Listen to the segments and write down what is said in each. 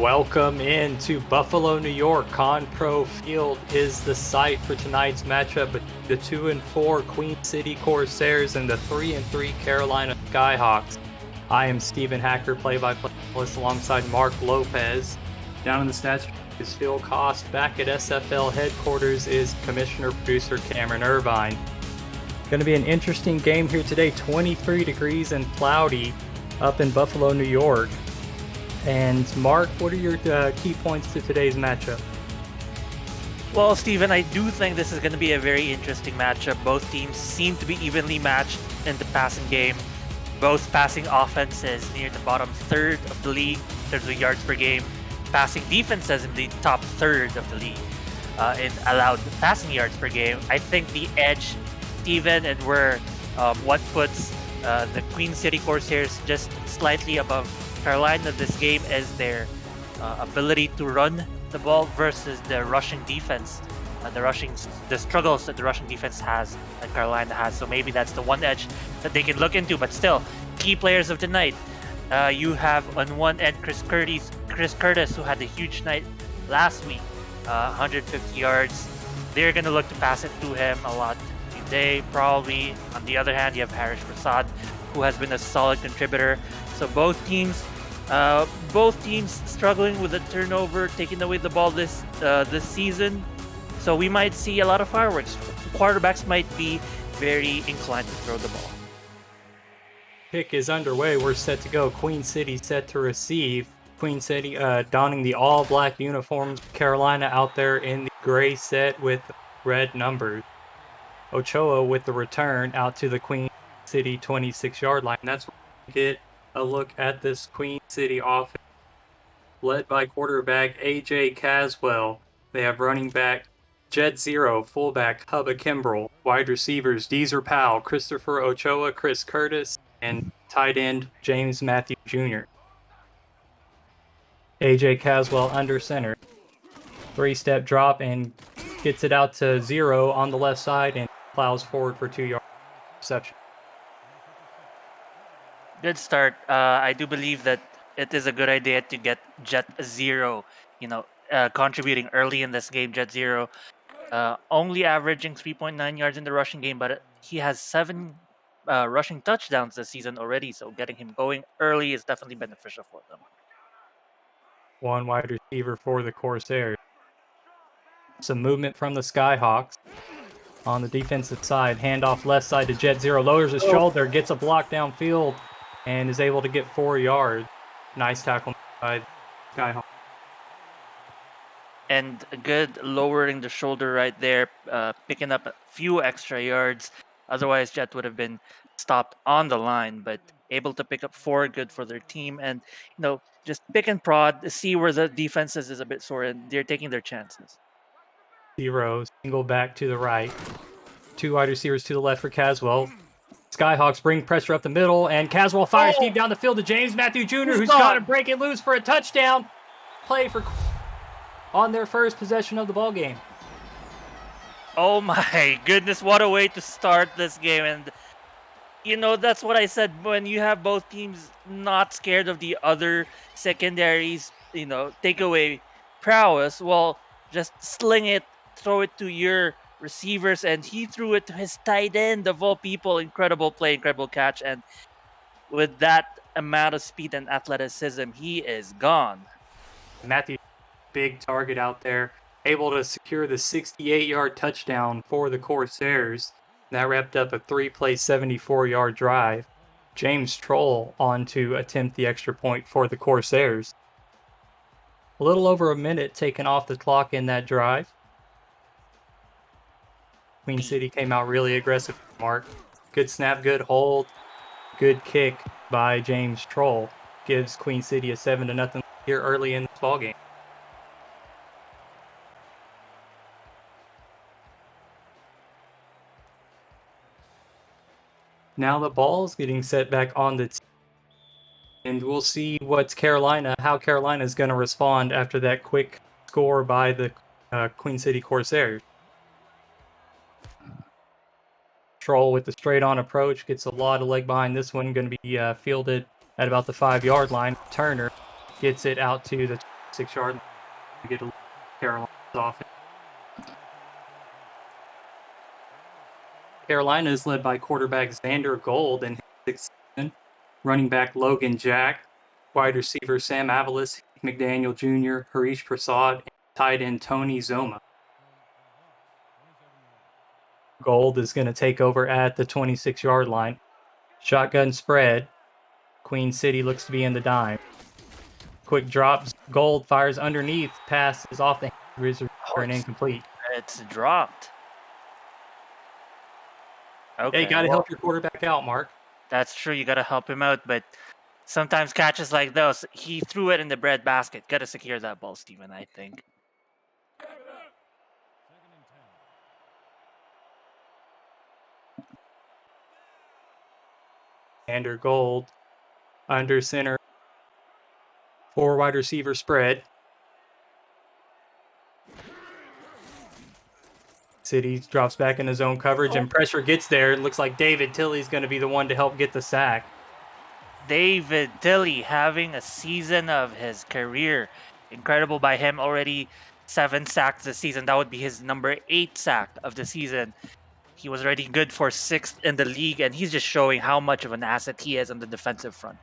Welcome into Buffalo, New York. Conpro Field is the site for tonight's matchup between the 2-4 Queen City Corsairs and the 3-3 Carolina Skyhawks. I am Stephen Hacker, play-by-play analyst, alongside Mark Lopez. Down in the stats is Phil Cost. Back at SFL headquarters is commissioner-producer Cameron Irvine. Going to be an interesting game here today. 23 degrees and cloudy up in Buffalo, New York. And Mark, what are your key points to today's matchup? Well, Steven, I do think this is going to be a very interesting matchup. Both teams seem to be evenly matched in the passing game. Both passing offenses near the bottom third of the league in terms of yards per game. Passing defenses in the top third of the league in allowed passing yards per game. I think the edge, Steven, and where what puts the Queen City Corsairs just slightly above Carolina this game is their ability to run the ball versus the rushing defense, the struggles that the rushing defense has, that Carolina has. So maybe that's the one edge that they can look into. But still, key players of tonight, you have on one end Chris Curtis, who had a huge night last week, 150 yards. They're gonna look to pass it to him a lot today, probably. On the other hand, you have Harish Prasad, who has been a solid contributor. So both teams struggling with the turnover, taking away the ball this season. So we might see a lot of fireworks. Quarterbacks might be very inclined to throw the ball. Pick is underway. We're set to go. Queen City set to receive. Queen City donning the all-black uniforms. Carolina out there in the gray set with red numbers. Ochoa with the return out to the Queen City 26-yard line. That's where we get a look at this Queen City offense, led by quarterback A.J. Caswell. They have running back Jet Zero, fullback Hubba Kimbrell, wide receivers Deezer Powell, Christopher Ochoa, Chris Curtis, and tight end James Matthew Jr. A.J. Caswell under center. Three-step drop and gets it out to Zero on the left side and plows forward for 2-yard reception. Good start. I do believe that it is a good idea to get Jet Zero, contributing early in this game. Jet Zero only averaging 3.9 yards in the rushing game, but he has 7 rushing touchdowns this season already, so getting him going early is definitely beneficial for them. One wide receiver for the Corsairs. Some movement from the Skyhawks. On the defensive side, handoff left side to Jet Zero, lowers his shoulder, gets a block downfield, and is able to get 4 yards. Nice tackle by Skyhawk. And a good lowering the shoulder right there, picking up a few extra yards. Otherwise, Jet would have been stopped on the line, but able to pick up 4, good for their team. And, just pick and prod, see where the defenses is a bit sore, and they're taking their chances. Zero, single back to the right. 2 wide receivers to the left for Caswell. Skyhawks bring pressure up the middle, and Caswell fires deep down the field to James Matthew Jr., who's got to break it loose for a touchdown. Play for on their first possession of the ball game. Oh my goodness, what a way to start this game. And, that's what I said, when you have both teams not scared of the other secondaries, takeaway prowess, well, just sling it, throw it to your receivers, and he threw it to his tight end of all people. Incredible play, incredible catch, and with that amount of speed and athleticism, he is gone. Matthew, big target out there, able to secure the 68-yard touchdown for the Corsairs. That wrapped up a 3-play 74-yard drive. James Troll on to attempt the extra point for the Corsairs. A little over a minute taken off the clock in that drive. Queen City came out really aggressive, Mark. Good snap, good hold, good kick by James Troll. Gives Queen City a 7-0 here early in the ballgame. Now the ball's getting set back on the team. And we'll see how Carolina is going to respond after that quick score by the Queen City Corsairs. Troll with the straight-on approach, gets a lot of leg behind this one, going to be fielded at about the 5-yard line. Turner gets it out to the 6-yard line to get a Carolina's offense. Carolina is led by quarterback Xander Gold in his 6th season, running back Logan Jack, wide receiver Sam Avalis, McDaniel Jr., Harish Prasad, and tight end Tony Zoma. Gold is going to take over at the 26-yard line. Shotgun spread. Queen City looks to be in the dime. Quick drops. Gold fires underneath. Pass is off the receiver and incomplete. It's dropped. Okay, Yeah, you got to help your quarterback out, Mark. That's true. You got to help him out, but sometimes catches like those, he threw it in the bread basket. Got to secure that ball, Steven, I think. Xander Gold under center. 4 wide receiver spread. City drops back in his own coverage and pressure gets there. It looks like David Tilley's going to be the one to help get the sack. David Tilley having a season of his career. Incredible by him. Already 7 sacks this season. That would be his number 8 sack of the season. He was already good for 6th in the league, and he's just showing how much of an asset he is on the defensive front.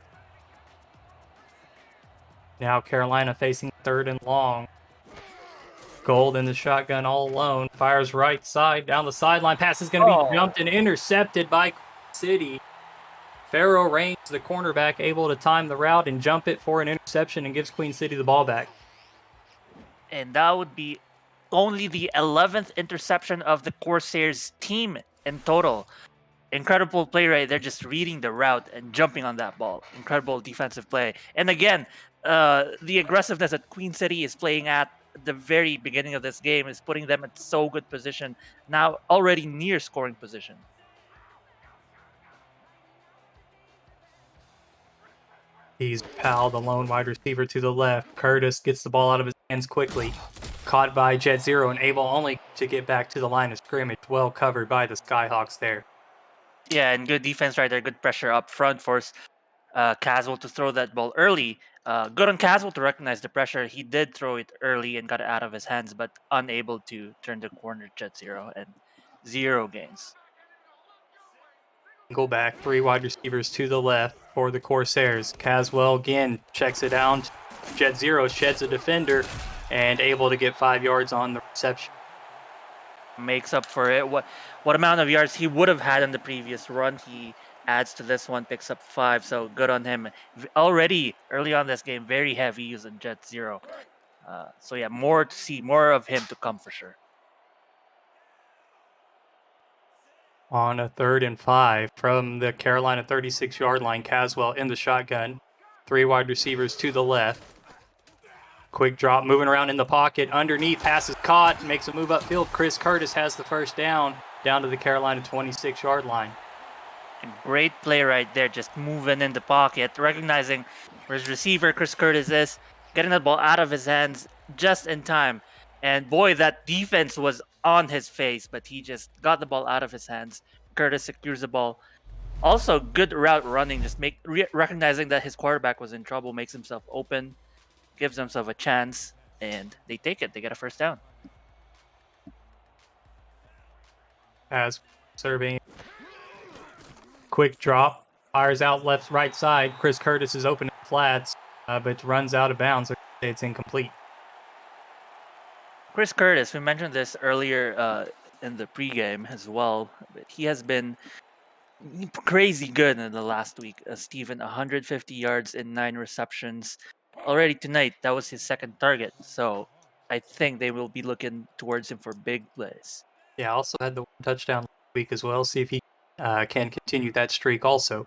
Now Carolina facing 3rd and long. Gold in the shotgun all alone. Fires right side down the sideline. Pass is going to be jumped and intercepted by City. Pharaoh Reigns, the cornerback, able to time the route and jump it for an interception and gives Queen City the ball back. And that would be only the 11th interception of the Corsairs team in total. Incredible play right there, just reading the route and jumping on that ball. Incredible defensive play. And again, the aggressiveness that Queen City is playing at the very beginning of this game is putting them in so good position, now already near scoring position. He's Powell, the lone wide receiver to the left. Curtis gets the ball out of his hands quickly. Caught by Jet Zero and able only to get back to the line of scrimmage. Well covered by the Skyhawks there. Yeah, and good defense right there. Good pressure up front. Force Caswell to throw that ball early. Good on Caswell to recognize the pressure. He did throw it early and got it out of his hands, but unable to turn the corner. Jet Zero and 0 gains. Go back, 3 wide receivers to the left for the Corsairs. Caswell again checks it down. Jet Zero sheds a defender and able to get 5 yards on the reception. Makes up for it. What amount of yards he would have had in the previous run, he adds to this one, picks up 5. So good on him. Already early on this game, very heavy using Jet Zero. So yeah, more to see, more of him to come for sure. On a 3rd and 5 from the Carolina 36-yard line, Caswell in the shotgun. 3 wide receivers to the left. Quick drop, moving around in the pocket. Underneath, pass is caught, makes a move upfield. Chris Curtis has the first down to the Carolina 26-yard line. And great play right there, just moving in the pocket, recognizing where his receiver, Chris Curtis, is, getting the ball out of his hands just in time. And boy, that defense was on his face, but he just got the ball out of his hands. Curtis secures the ball. Also, good route running, just recognizing that his quarterback was in trouble, makes himself open, gives himself a chance, and they take it. They get a first down. As serving. Quick drop, fires out right side. Chris Curtis is open in flats, but runs out of bounds. It's incomplete. Chris Curtis, we mentioned this earlier in the pregame as well. But he has been crazy good in the last week. Steven, 150 yards and 9 receptions. Already tonight, that was his 2nd target. So I think they will be looking towards him for big plays. Yeah, also had the 1 touchdown last week as well. See if he can continue that streak also.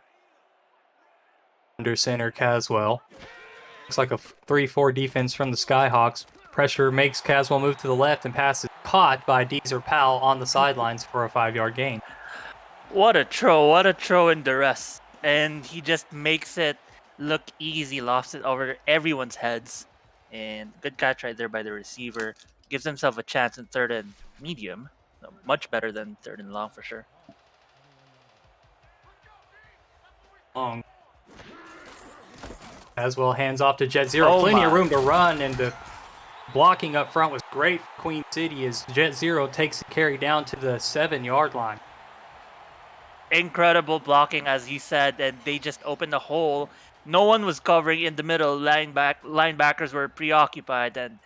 Under center, Caswell. Looks like a 3-4 defense from the Skyhawks. Pressure makes Caswell move to the left and pass is caught by Deezer Powell on the sidelines for a 5-yard gain. What a throw in duress. And he just makes it look easy, lofts it over everyone's heads. And good catch right there by the receiver. Gives himself a chance in 3rd and medium. Much better than 3rd and long for sure. Long. As well, hands off to Jet Zero. Oh Plenty of my. room to run, and the blocking up front was great for Queen City as Jet Zero takes the carry down to the 7-yard line. Incredible blocking, as you said, and they just opened a hole. No one was covering in the middle. Linebackers were preoccupied, and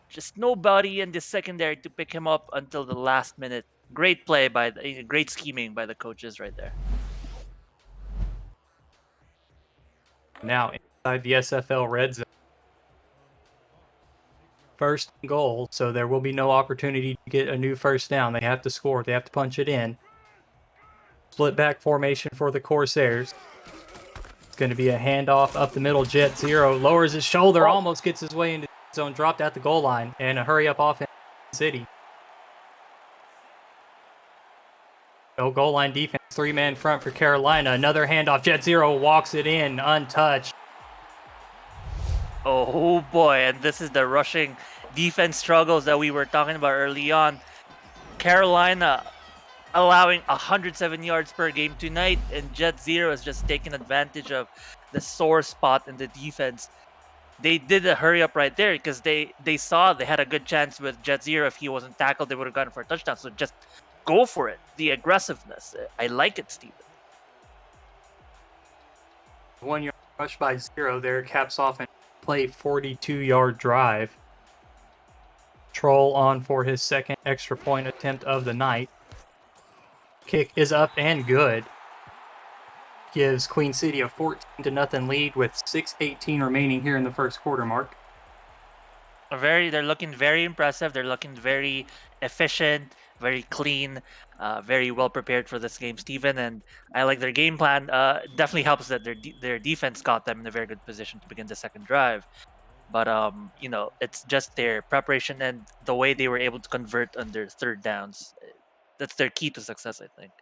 just nobody in the secondary to pick him up until the last minute. Great play great scheming by the coaches right there. Now inside the SFL red zone. First and goal, so there will be no opportunity to get a new first down. They have to score. They have to punch it in. Split back formation for the Corsairs. It's going to be a handoff up the middle. Jet Zero lowers his shoulder, almost gets his way into the zone, dropped at the goal line, and a hurry up offense City. No goal line defense, 3-man front for Carolina. Another handoff. Jet Zero walks it in, untouched. Oh boy, and this is the rushing defense struggles that we were talking about early on. Carolina allowing 107 yards per game tonight, and Jet Zero is just taking advantage of the sore spot in the defense. They did a hurry up right there because they saw they had a good chance with Jet Zero. If he wasn't tackled, they would have gone for a touchdown. So just go for it. The aggressiveness. I like it, Steven. 1 yard rush by Zero there caps off and play 42-yard drive. Troll on for his second extra point attempt of the night. Kick is up and good. Gives Queen City a 14-0 lead with 6:18 remaining here in the first quarter, Mark. They're looking very impressive. They're looking very efficient, very clean, very well prepared for this game, Steven. And I like their game plan. Definitely helps that their defense got them in a very good position to begin the second drive. But it's just their preparation and the way they were able to convert on their third downs. That's their key to success, I think.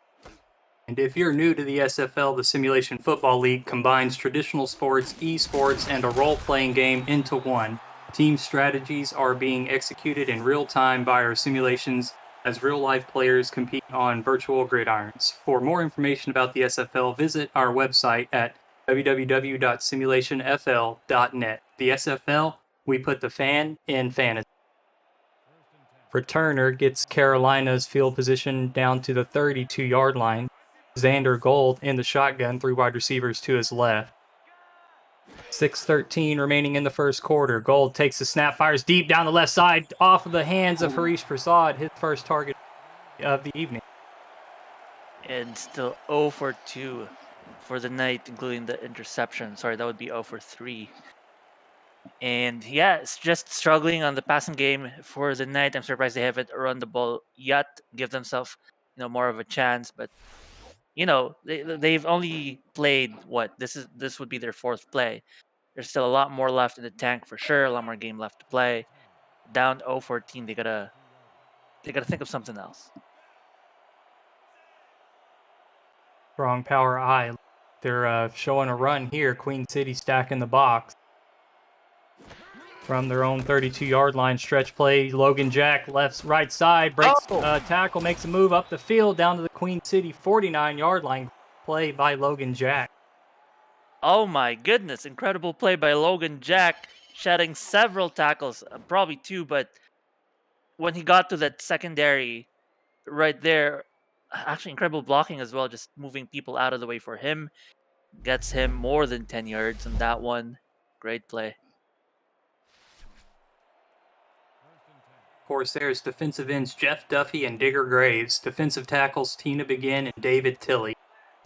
And if you're new to the SFL, the Simulation Football League combines traditional sports, esports, and a role-playing game into one. Team strategies are being executed in real time by our simulations as real-life players compete on virtual gridirons. For more information about the SFL, visit our website at www.simulationfl.net. The SFL, we put the fan in fantasy. For Turner, gets Carolina's field position down to the 32-yard line. Xander Gold in the shotgun, 3 wide receivers to his left. 6:13 remaining in the first quarter. Gold takes the snap, fires deep down the left side, off of the hands of Harish Prasad, his first target of the evening. And still 0 for 2 for the night, including the interception. Sorry, that would be 0 for 3. And yeah, it's just struggling on the passing game for the night. I'm surprised they haven't run the ball yet, give themselves more of a chance. But they've only played this would be their fourth play. There's still a lot more left in the tank for sure. A lot more game left to play. Down 0-14, they gotta think of something else. Strong power I. They're showing a run here. Queen City stacking the box. From their own 32-yard line, stretch play. Logan Jack, right side, breaks tackle, makes a move up the field down to the Queen City 49-yard line. Play by Logan Jack. Oh my goodness, incredible play by Logan Jack, shedding several tackles, probably 2, but when he got to that secondary right there, actually incredible blocking as well, just moving people out of the way for him. Gets him more than 10 yards on that one. Great play. Corsairs defensive ends Jeff Duffy and Digger Graves. Defensive tackles Tina Begin and David Tilley.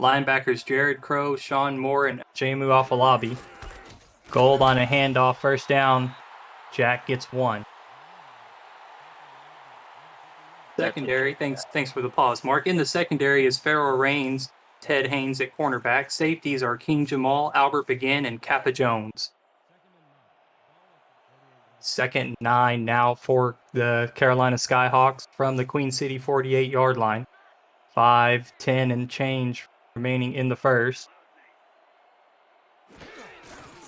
Linebackers Jared Crow, Sean Moore, and Jamu Afalabi. Gold on a handoff, first down. Jack gets 1. Secondary, thanks for the pause, Mark. In the secondary is Farrell Rains, Ted Haynes at cornerback. Safeties are King Jamal, Albert Begin, and Kappa Jones. 2nd and 9 now for the Carolina Skyhawks from the Queen City 48-yard line. 5:10 and change remaining in the first.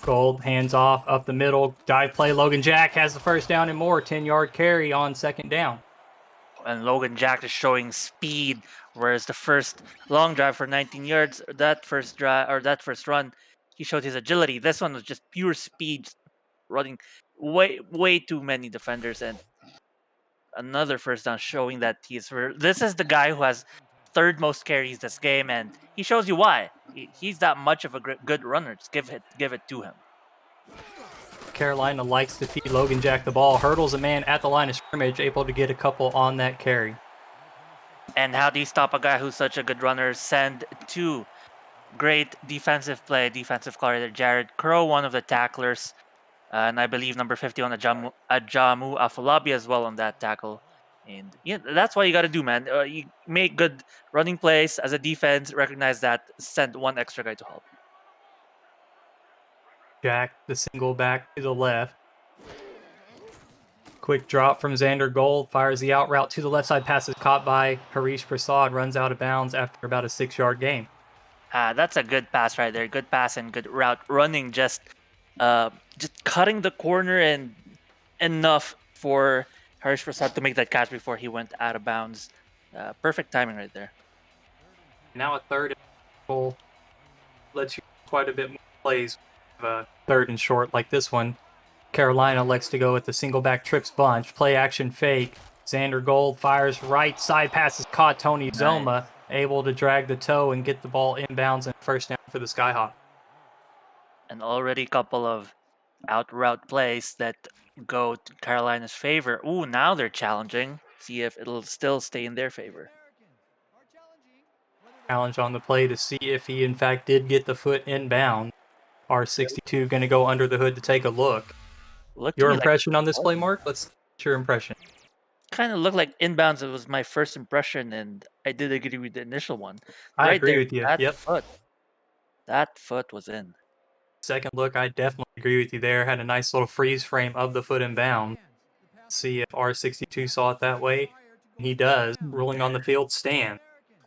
Gold hands off up the middle. Dive play. Logan Jack has the first down and more. 10-yard carry on second down. And Logan Jack is showing speed, whereas the first long drive for 19 yards, that first run, he showed his agility. This one was just pure speed, running way too many defenders, and another first down, showing that this is the guy who has third most carries this game, and he shows you why. He's that much of a good runner. Just give it to him. Carolina likes to feed Logan Jack the ball, hurdles a man at the line of scrimmage, able to get a couple on that carry. And how do you stop a guy who's such a good runner? Send two. Great defensive play, defensive coordinator Jared Crow, one of the tacklers, and I believe number 51 Ajamu Afolabi as well on that tackle. And yeah, that's what you got to do, man. You make good running plays as a defense. Recognize that. Send one extra guy to help. Jack, the single back to the left. Quick drop from Xander Gold, fires the out route to the left side, pass is caught by Harish Prasad, runs out of bounds after about a 6-yard gain. That's a good pass right there. Good pass and good route running. Just cutting the corner and enough for Harish Prasad to make that catch before he went out of bounds. Perfect timing right there. Now a third and goal lets you quite a bit more plays. Third and short like this one. Carolina likes to go with the single back trips bunch. Play action fake. Xander Gold fires right side, passes caught. Tony Zoma able to drag the toe and get the ball inbounds and first down for the Skyhawk. And already a couple of out route plays that go to Carolina's favor. Ooh, now they're challenging. See if it'll still stay in their favor. Challenge on the play to see if he in fact did get the foot inbound. R62 going to go under the hood to take a look. Your impression on this play, Mark? Let's get your impression. Kind of looked like inbounds. It was my first impression, and I did agree with the initial one. I agree with you. That foot was in. Second look, I definitely agree with you there. Had a nice little freeze frame of the foot inbound. See if R62 saw it that way. He does. Ruling on the field stand.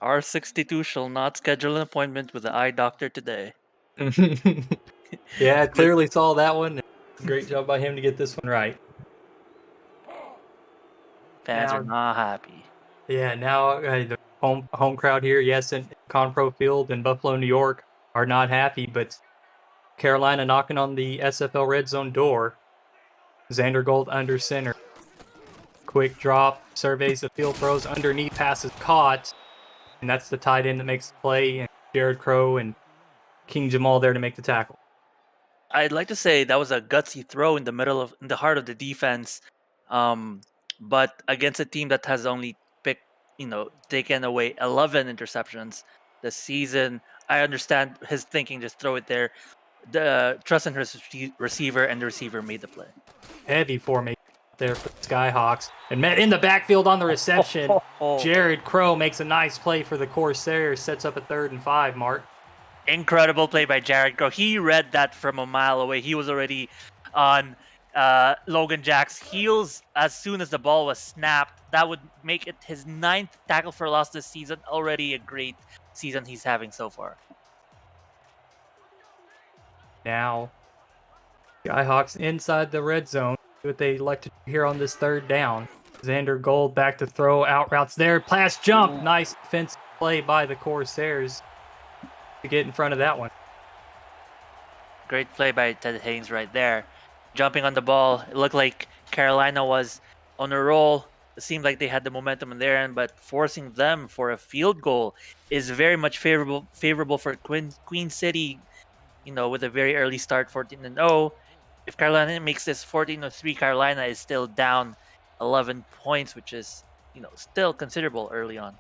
R62 shall not schedule an appointment with the eye doctor today. Yeah, clearly saw that one. Great job by him to get this one right. Fans are not happy. Yeah, now the home crowd here, yes, in Conpro Field in Buffalo, New York, are not happy, but Carolina knocking on the SFL red zone door. Xander Gold under center. Quick drop, surveys the field, throws underneath, passes caught, and that's the tight end that makes the play, and Jared Crow and King Jamal there to make the tackle. I'd like to say that was a gutsy throw in the heart of the defense, but against a team that has only taken away 11 interceptions this season. I understand his thinking, just throw it there. The trust in his receiver, and the receiver made the play. Heavy formation there for the Skyhawks, and met in the backfield on the reception. Jared Crow makes a nice play for the Corsairs, sets up a 3rd and 5, Mark. Incredible play by Jared Crow. He read that from a mile away. He was already on Logan Jack's heels as soon as the ball was snapped. That would make it his 9th tackle for loss this season. Already a great season he's having so far. Now, Skyhawks inside the red zone. What they elect to do here on this 3rd down. Xander Gold back to throw, out routes there. Pass jump. Nice defensive play by the Corsairs to get in front of that one. Great play by Ted Haynes right there. Jumping on the ball. It looked like Carolina was on a roll. It seemed like they had the momentum in their end, but forcing them for a field goal is very much favorable for Queen City, with a very early start, 14-0. If Carolina makes this 14-3, Carolina is still down 11 points, which is, still considerable early on.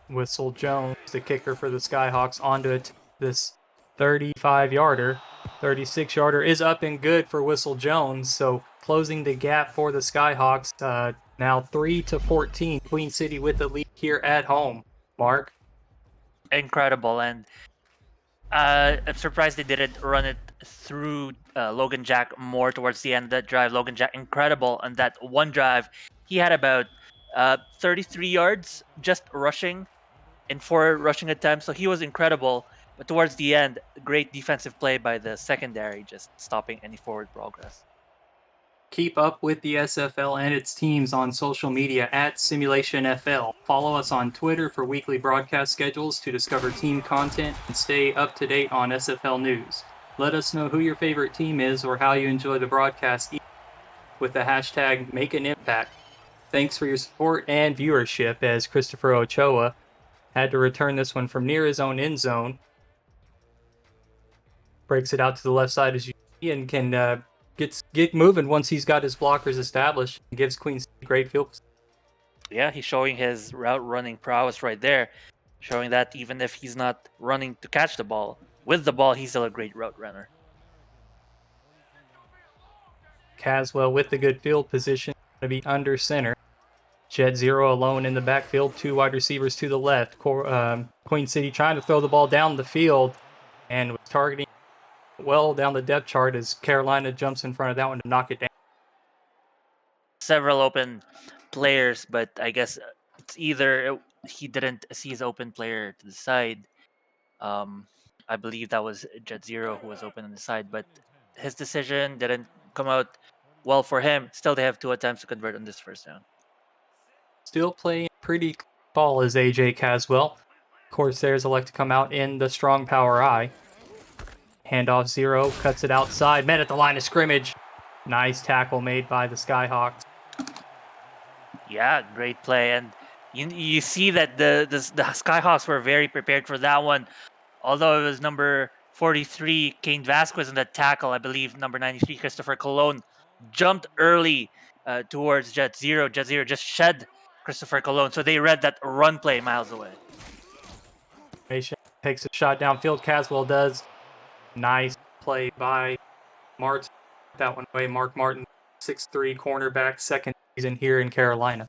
Whistle Jones, the kicker for the Skyhawks, onto it. This 35-yarder, 36-yarder is up and good for Whistle Jones. So closing the gap for the Skyhawks. Now 3-14. Queen City with the lead here at home. Mark? Incredible. And I'm surprised they didn't run it through Logan Jack more towards the end of that drive. Logan Jack, incredible. On that one drive, he had about 33 yards just rushing in 4 rushing attempts. So he was incredible. But towards the end, great defensive play by the secondary, just stopping any forward progress. Keep up with the SFL and its teams on social media at Simulationfl. Follow us on Twitter for weekly broadcast schedules to discover team content and stay up to date on SFL news. Let us know who your favorite team is or how you enjoy the broadcast with the hashtag #MakeAnImpact. Thanks for your support and viewership, as Christopher Ochoa had to return this one from near his own end zone. Breaks it out to the left side as you see and can get moving once he's got his blockers established and gives Queen City great field position. Yeah, he's showing his route running prowess right there, showing that even if he's not running to catch the ball, with the ball, he's still a great route runner. Caswell with the good field position, going to be under center. Jet Zero alone in the backfield, 2 wide receivers to the left. Queen City trying to throw the ball down the field and was targeting well down the depth chart as Carolina jumps in front of that one to knock it down. Several open players, but I guess it's either he didn't see his open player to the side. I believe that was Jet Zero who was open on the side, but his decision didn't come out well for him. Still, they have 2 attempts to convert on this first down. Still playing pretty ball is AJ Caswell. Corsairs elect to come out in the strong power I. Handoff Zero, cuts it outside, met at the line of scrimmage. Nice tackle made by the Skyhawks. Yeah, great play, and you see that the Skyhawks were very prepared for that one. Although it was number 43 Kane Vasquez in that tackle, I believe number 93 Christopher Colon jumped early towards Jet Zero. Jet Zero just shed Christopher Colon, so they read that run play miles away. Takes a shot downfield. Caswell does. Nice play by Martin. That one away. Mark Martin, 6'3", cornerback, second season here in Carolina.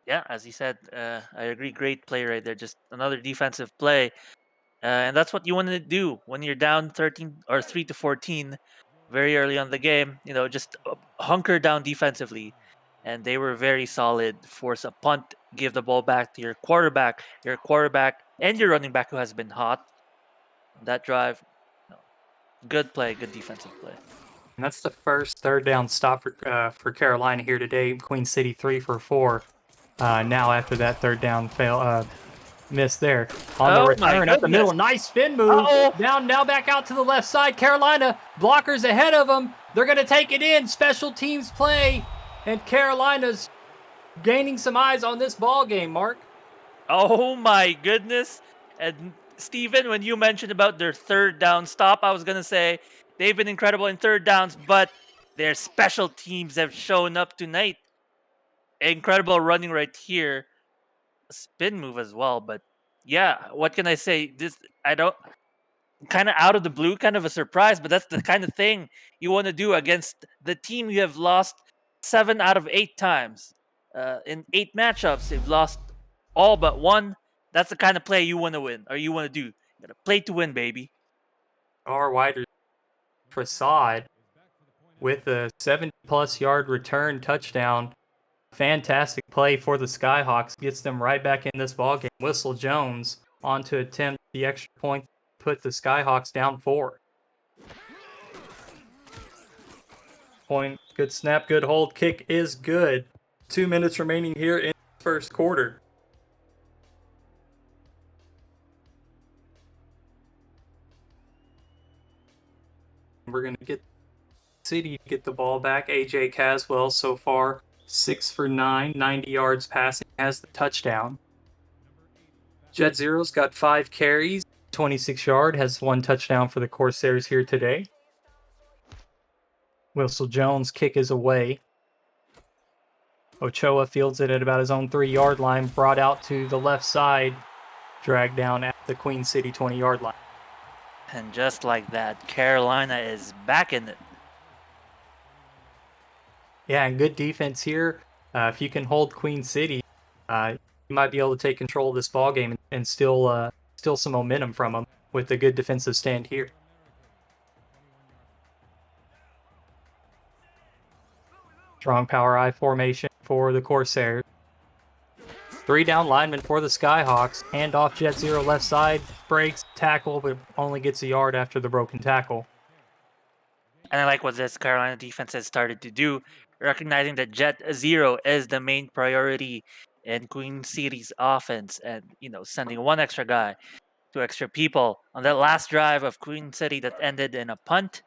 Yeah, as he said, I agree. Great play right there. Just another defensive play. And that's what you want to do when you're down 13 or 3-14 very early on the game. Just hunker down defensively. And they were very solid. Force a punt, give the ball back to your quarterback, and your running back who has been hot. That drive, good play, good defensive play. And that's the first third down stop for Carolina here today. Queen City 3 for 4. Now after that third down miss there. On the return up the middle. Nice spin move. Down now back out to the left side. Carolina blockers ahead of them. They're going to take it in. Special teams play. And Carolina's gaining some eyes on this ball game, Mark. Oh my goodness. And Steven, when you mentioned about their third down stop, I was going to say they've been incredible in third downs, but their special teams have shown up tonight. Incredible running right here. A spin move as well, but yeah, what can I say? Kind of out of the blue, kind of a surprise, but that's the kind of thing you want to do against the team you have lost 7 out of 8 times. In 8 matchups, they've lost all but 1. That's the kind of play you want to win, or you want to do. You got to play to win, baby. Our wide Prasad with a 70-plus yard return touchdown. Fantastic play for the Skyhawks. Gets them right back in this ballgame. Whistle Jones on to attempt the extra point, put the Skyhawks down 4. Point, good snap, good hold. Kick is good. 2 minutes remaining here in the first quarter. We're going to get City get the ball back. AJ Caswell so far 6 for 9, 90 yards passing, has the touchdown. Jet Zero's got 5 carries, 26 yard, has 1 touchdown for the Corsairs here today. Whistle Jones' kick is away. Ochoa fields it at about his own 3-yard line, brought out to the left side, dragged down at the Queen City 20-yard line. And just like that, Carolina is back in it. Yeah, and good defense here. If you can hold Queen City, you might be able to take control of this ballgame and still some momentum from them with a good defensive stand here. Strong power I formation for the Corsairs. 3 down linemen for the Skyhawks. Hand off Jet Zero left side. Breaks, tackle, but only gets a yard after the broken tackle. And I like what this Carolina defense has started to do, recognizing that Jet Zero is the main priority in Queen City's offense, and sending one extra guy, two extra people on that last drive of Queen City that ended in a punt.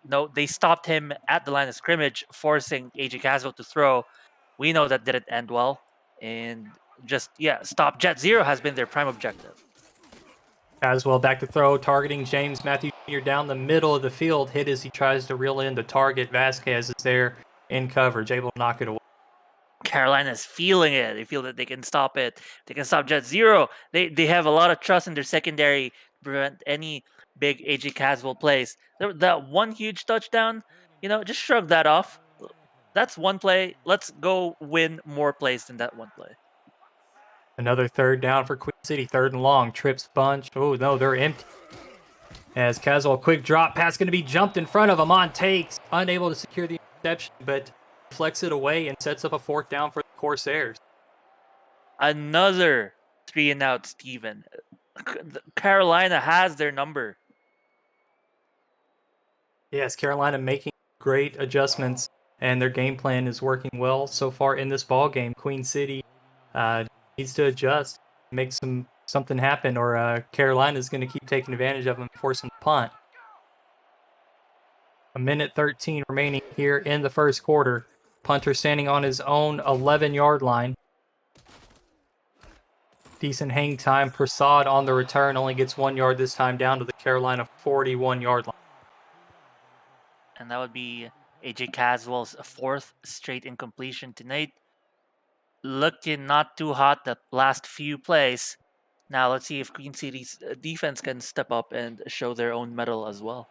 No, they stopped him at the line of scrimmage, forcing AJ Caswell to throw. We know that didn't end well, and stop Jet Zero has been their prime objective. Caswell back to throw, targeting James Matthews Jr. down the middle of the field. Hit as he tries to reel in the target. Vasquez is there in coverage, able to knock it away. Carolina's feeling it. They feel that they can stop it. They can stop Jet Zero. They have a lot of trust in their secondary to prevent any big AJ Caswell plays. That one huge touchdown, just shrug that off. That's one play. Let's go win more plays than that one play. Another third down for Queen City, 3rd and long. Trips bunch. Oh, no, they're empty. As Caswell, quick drop pass going to be jumped in front of him on takes. Unable to secure the interception, but deflects it away and sets up a 4th down for the Corsairs. Another 3 and out, Steven. Carolina has their number. Yes, Carolina making great adjustments, and their game plan is working well so far in this ball game. Queen City needs to adjust, make something happen, or Carolina is going to keep taking advantage of them and force them to punt. 1:13 remaining here in the first quarter. Punter standing on his own 11-yard line. Decent hang time. Prasad on the return only gets 1 yard this time, down to the Carolina 41-yard line. And that would be AJ Caswell's 4th straight incompletion tonight. Looking not too hot the last few plays. Now let's see if Queen City's defense can step up and show their own mettle as well.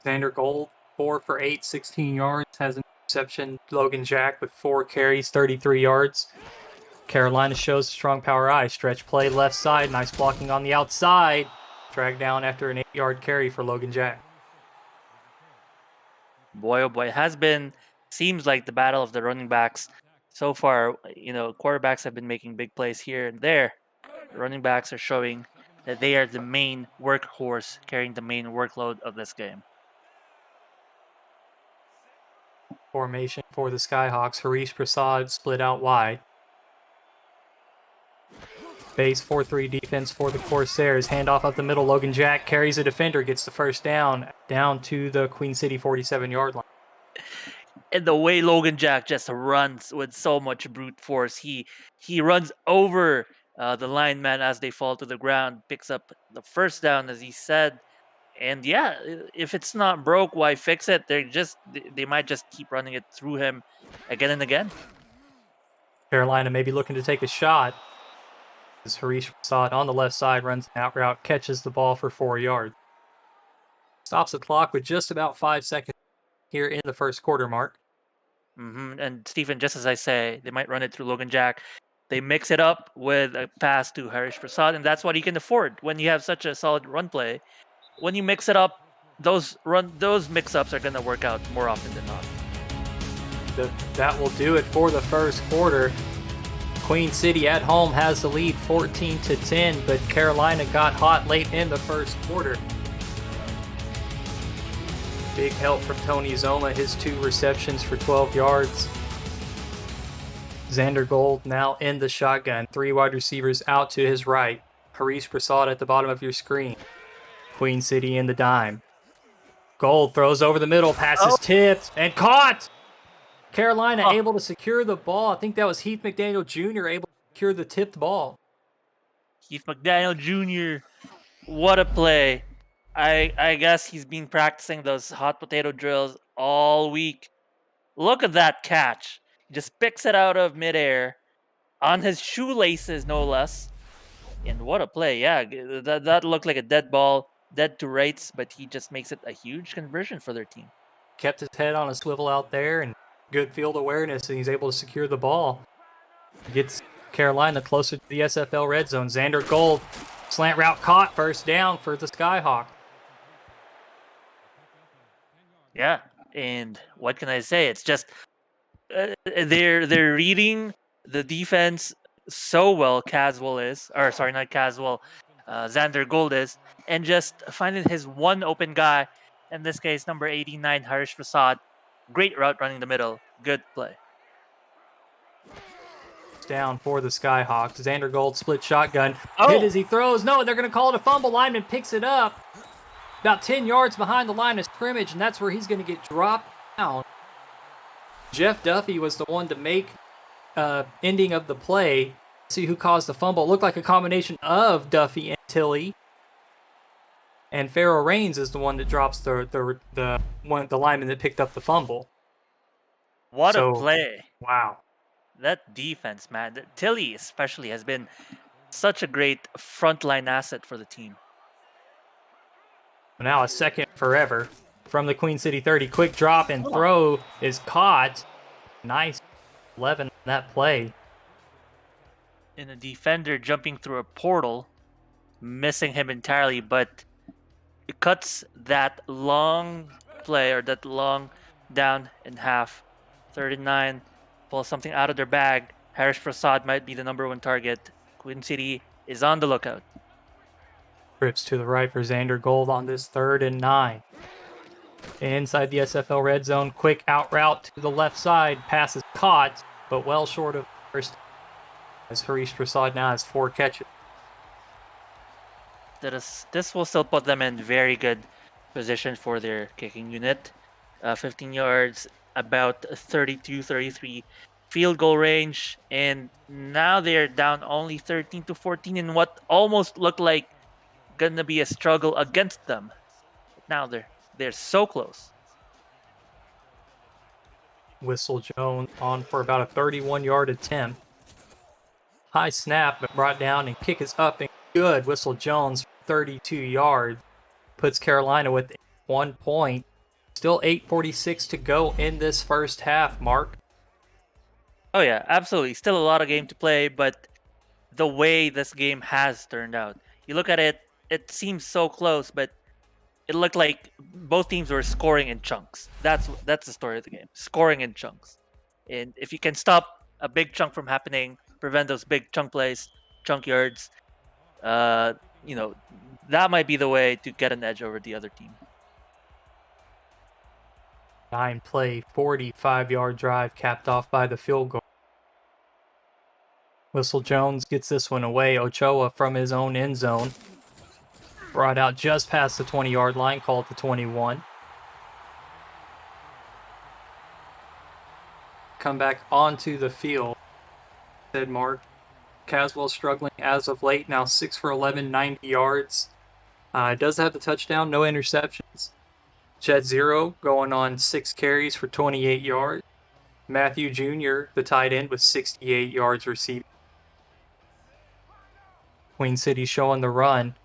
Xander Gold, 4 for 8, 16 yards, has an interception. Logan Jack with 4 carries, 33 yards. Carolina shows a strong power eye. Stretch play left side. Nice blocking on the outside. Dragged down after an 8-yard carry for Logan Jack. Boy, oh boy, seems like the battle of the running backs so far. Quarterbacks have been making big plays here and there. The running backs are showing that they are the main workhorse, carrying the main workload of this game. Formation for the Skyhawks. Harish Prasad split out wide. Base 4-3 defense for the Corsairs. Handoff up the middle. Logan Jack carries a defender, gets the first down to the Queen City 47-yard line. And the way Logan Jack just runs with so much brute force, he runs over the lineman as they fall to the ground, picks up the first down, as he said. And yeah, if it's not broke, why fix it? They might just keep running it through him again and again. Carolina may be looking to take a shot. As Harish Prasad on the left side runs an out route, catches the ball for 4 yards. Stops the clock with just about 5 seconds here in the first quarter mark. And Stephen, just as I say, they might run it through Logan Jack. They mix it up with a pass to Harish Prasad, and that's what you can afford when you have such a solid run play. When you mix it up, those mix-ups are going to work out more often than not. That will do it for the first quarter. Queen City at home has the lead 14-10, but Carolina got hot late in the first quarter. Big help from Tony Zoma, his 2 receptions for 12 yards. Xander Gold now in the shotgun. 3 wide receivers out to his right. Harish Prasad at the bottom of your screen. Queen City in the dime. Gold throws over the middle, passes tipped and caught. Carolina able to secure the ball. I think that was Heath McDaniel Jr. able to secure the tipped ball. Heath McDaniel Jr., what a play. I guess he's been practicing those hot potato drills all week. Look at that catch. He just picks it out of midair on his shoelaces, no less. And what a play. Yeah, that looked like a dead ball, dead to rights, but he just makes it a huge conversion for their team. Kept his head on a swivel out there and good field awareness, and he's able to secure the ball. Gets Carolina closer to the SFL red zone. Xander Gold, slant route caught, first down for the Skyhawk. Yeah, and what can I say? It's just they're reading the defense so well. Not Caswell. Xander Gold is, and just finding his one open guy. In this case, number 89, Harish Prasad. Great route running the middle. Good play. Down for the Skyhawks. Xander Gold split shotgun. Oh! Hit as he throws. No, they're going to call it a fumble. Lineman picks it up about 10 yards behind the line of scrimmage, and that's where he's going to get dropped down. Jeff Duffy was the one to make ending of the play. See who caused the fumble. It looked like a combination of Duffy and Tilly. And Farrell Rains is the one that drops the lineman that picked up the fumble. What a play. Wow. That defense, man. Tilly especially has been such a great frontline asset for the team. Now a second forever from the Queen City 30. Quick drop and throw is caught. Nice 11 on that play. And a defender jumping through a portal, missing him entirely, but it cuts that long play or that long down in half. 39 pulls something out of their bag. Harish Prasad might be the number one target. Queen City is on the lookout. Trips to the right for Xander Gold on this 3rd and 9. Inside the SFL red zone, quick out route to the left side. Pass is caught, but well short of first. As Harish Prasad now has 4 catches. This will still put them in very good position for their kicking unit. 15 yards, about 32-33 field goal range, and now they're down only 13-14 in what almost looked like gonna be a struggle against them. Now they're so close. Whistle Jones on for about a 31-yard attempt. High snap, but brought down and kick is up and good. Whistle Jones, 32 yards. Puts Carolina with 1 point. Still 8:46 to go in this first half, Mark. Oh yeah, absolutely. Still a lot of game to play, but the way this game has turned out, you look at it, it seems so close, but it looked like both teams were scoring in chunks. That's the story of the game. Scoring in chunks. And if you can stop a big chunk from happening, prevent those big chunk plays, chunk yards, that might be the way to get an edge over the other team. 9-play, 45-yard drive capped off by the field goal. Whistle Jones gets this one away. Ochoa from his own end zone. Brought out just past the 20-yard line, called the 21. Come back onto the field, said Mark. Caswell struggling as of late, now 6 for 11, 90 yards. Does have the touchdown, no interceptions. Jet Zero going on 6 carries for 28 yards. Matthew Jr., the tight end, with 68 yards receiving. Queen City showing the run.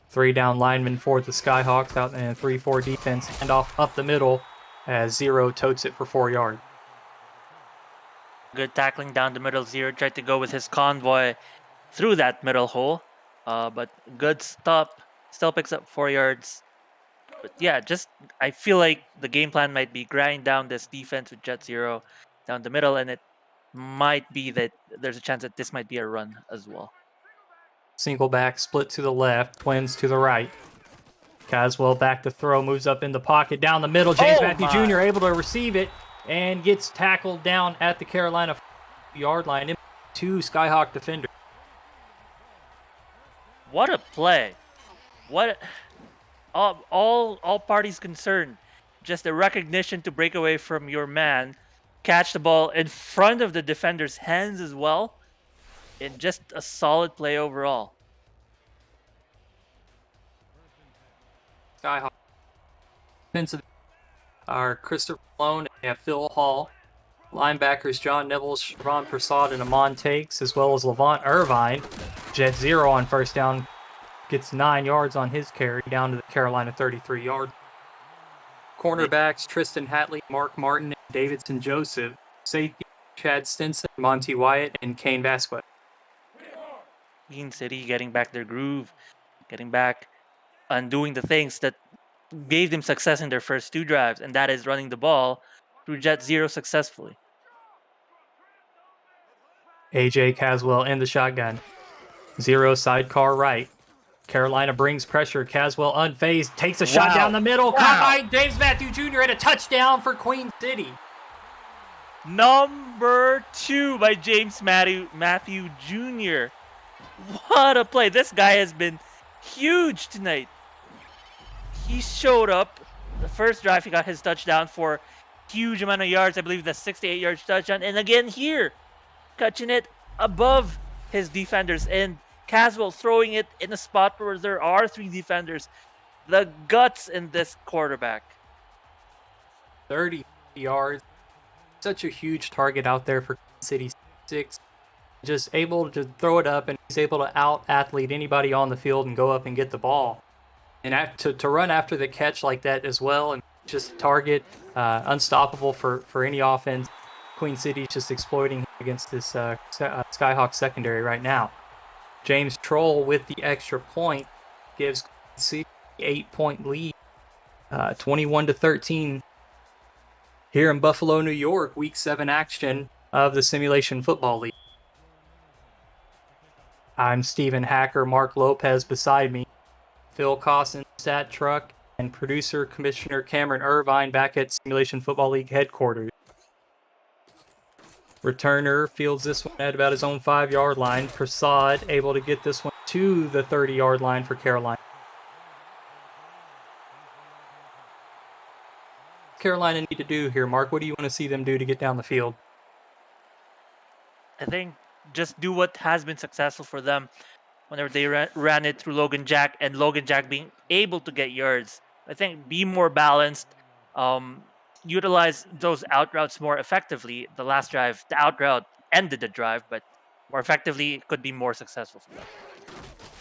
3 down linemen for the Skyhawks out in a 3-4 defense. Handoff up the middle as Zero totes it for 4 yards. Good tackling down the middle. Zero tried to go with his convoy through that middle hole. But good stop. Still picks up 4 yards. But yeah, I feel like the game plan might be grind down this defense with Jet Zero down the middle, and it might be that there's a chance that this might be a run as well. Single back, split to the left, twins to the right. Caswell back to throw, moves up in the pocket, down the middle. James Matthew Jr. able to receive it and gets tackled down at the Carolina yard line. 2 Skyhawk defenders. What a play! What all parties concerned. Just a recognition to break away from your man, catch the ball in front of the defender's hands as well, and just a solid play overall. Skyhawk defensive are Christopher Malone and Phil Hall. Linebackers John Neville, Siobhan Prasad, and Amon Takes, as well as Levant Irvine. Jet Zero on first down gets 9 yards on his carry down to the Carolina 33-yard. Cornerbacks Tristan Hatley, Mark Martin, and Davidson Joseph. Safety Chad Stinson, Monty Wyatt, and Kane Vasquez. Queen City getting back their groove, getting back and doing the things that gave them success in their first 2 drives, and that is running the ball through Jet Zero successfully. AJ Caswell in the shotgun. Zero sidecar right. Carolina brings pressure. Caswell unfazed, takes a shot down the middle. Caught by James Matthew Jr. and a touchdown for Queen City. Number 2 by James Matthew Jr. What a play. This guy has been huge tonight. He showed up. The first drive, he got his touchdown for huge amount of yards. I believe the 68-yard touchdown. And again here, catching it above his defenders. And Caswell throwing it in a spot where there are 3 defenders. The guts in this quarterback. 30 yards. Such a huge target out there for City 6. Just able to throw it up, and he's able to out-athlete anybody on the field and go up and get the ball. And to run after the catch like that as well, and just target, unstoppable for any offense. Queen City's just exploiting against this Skyhawk secondary right now. James Troll with the extra point gives Queen City an 8-point lead, 21-13. Here in Buffalo, New York, Week 7 action of the Simulation Football League. I'm Stephen Hacker, Mark Lopez beside me, Phil Cosson, Stat Truck, and producer Commissioner Cameron Irvine back at Simulation Football League headquarters. Returner fields this one at about his own 5-yard line. Prasad able to get this one to the 30-yard line for Carolina. Carolina need to do here, Mark? What do you want to see them do to get down the field? I think just do what has been successful for them whenever they ran it through Logan Jack, and Logan Jack being able to get yards. I think be more balanced, utilize those out routes more effectively. The last drive, the out route ended the drive, but more effectively it could be more successful for them.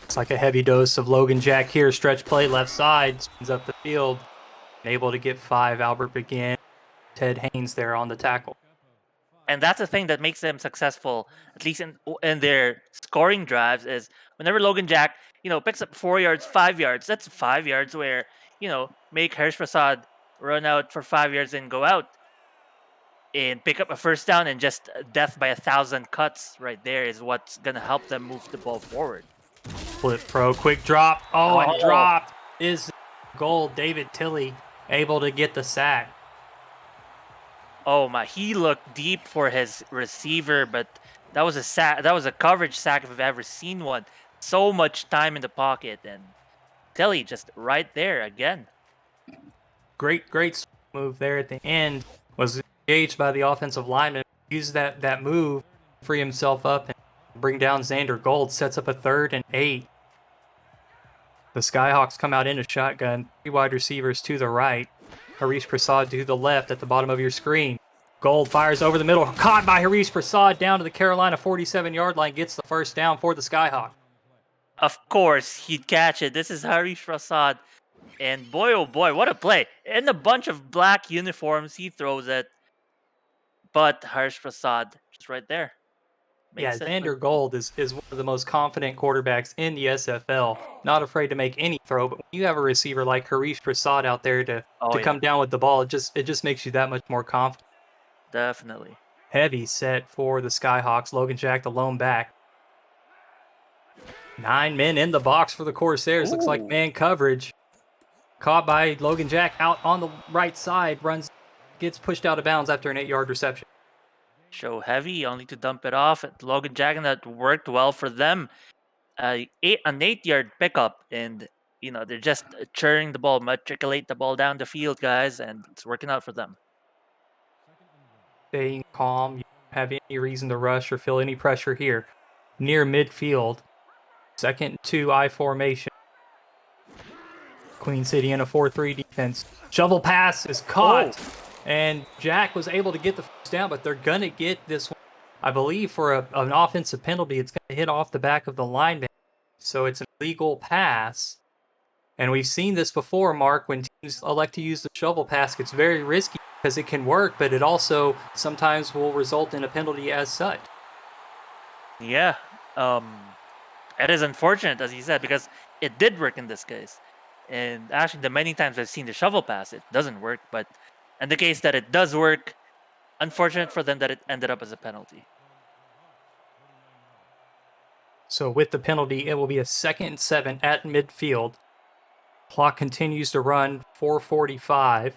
It's like a heavy dose of Logan Jack here. Stretch play left side, spins up the field. Able to get 5. Albert Begin, Ted Haynes there on the tackle. And that's the thing that makes them successful, at least in their scoring drives, is whenever Logan Jack, picks up 4 yards, 5 yards, that's 5 yards where, make Harsh Prasad run out for 5 yards and go out and pick up a first down, and just death by 1,000 cuts right there is what's going to help them move the ball forward. Flip pro, quick drop. And dropped is goal. David Tilley able to get the sack. Oh my, he looked deep for his receiver, but that was a sack. That was a coverage sack if I've ever seen one. So much time in the pocket, and Tilley just right there again. Great move there at the end. Was engaged by the offensive lineman. Used that move, free himself up and bring down Xander Gold. Sets up a 3rd and 8. The Skyhawks come out in a shotgun. 3 wide receivers to the right. Harish Prasad to the left at the bottom of your screen. Gold fires over the middle. Caught by Harish Prasad down to the Carolina 47-yard line. Gets the first down for the Skyhawk. Of course, he'd catch it. This is Harish Prasad. And boy, oh boy, what a play. In a bunch of black uniforms, he throws it. But Harish Prasad, just right there. Xander Gold is one of the most confident quarterbacks in the SFL. Not afraid to make any throw, but when you have a receiver like Harish Prasad out there to come down with the ball, it just makes you that much more confident. Definitely. Heavy set for the Skyhawks. Logan Jack, the lone back. 9 men in the box for the Corsairs. Looks like man coverage. Caught by Logan Jack out on the right side. Gets pushed out of bounds after an 8-yard reception. Show heavy, only to dump it off at Logan Jack, and that worked well for them. An 8-yard pickup, and they're just churning the ball, matriculate the ball down the field, guys, and it's working out for them. Staying calm, you don't have any reason to rush or feel any pressure here. Near midfield, 2nd and 2 I formation. Queen City in a 4-3 defense. Shovel pass is caught. And Jack was able to get the first down, but they're going to get this one, I believe, for an offensive penalty. It's going to hit off the back of the lineman. So it's an illegal pass. And we've seen this before, Mark, when teams elect to use the shovel pass. It's very risky because it can work, but it also sometimes will result in a penalty as such. Yeah. It is unfortunate, as you said, because it did work in this case. And actually, the many times I've seen the shovel pass, it doesn't work, but in the case that it does work, unfortunate for them that it ended up as a penalty. So with the penalty, it will be a 2nd and 7 at midfield. Clock continues to run, 4:45.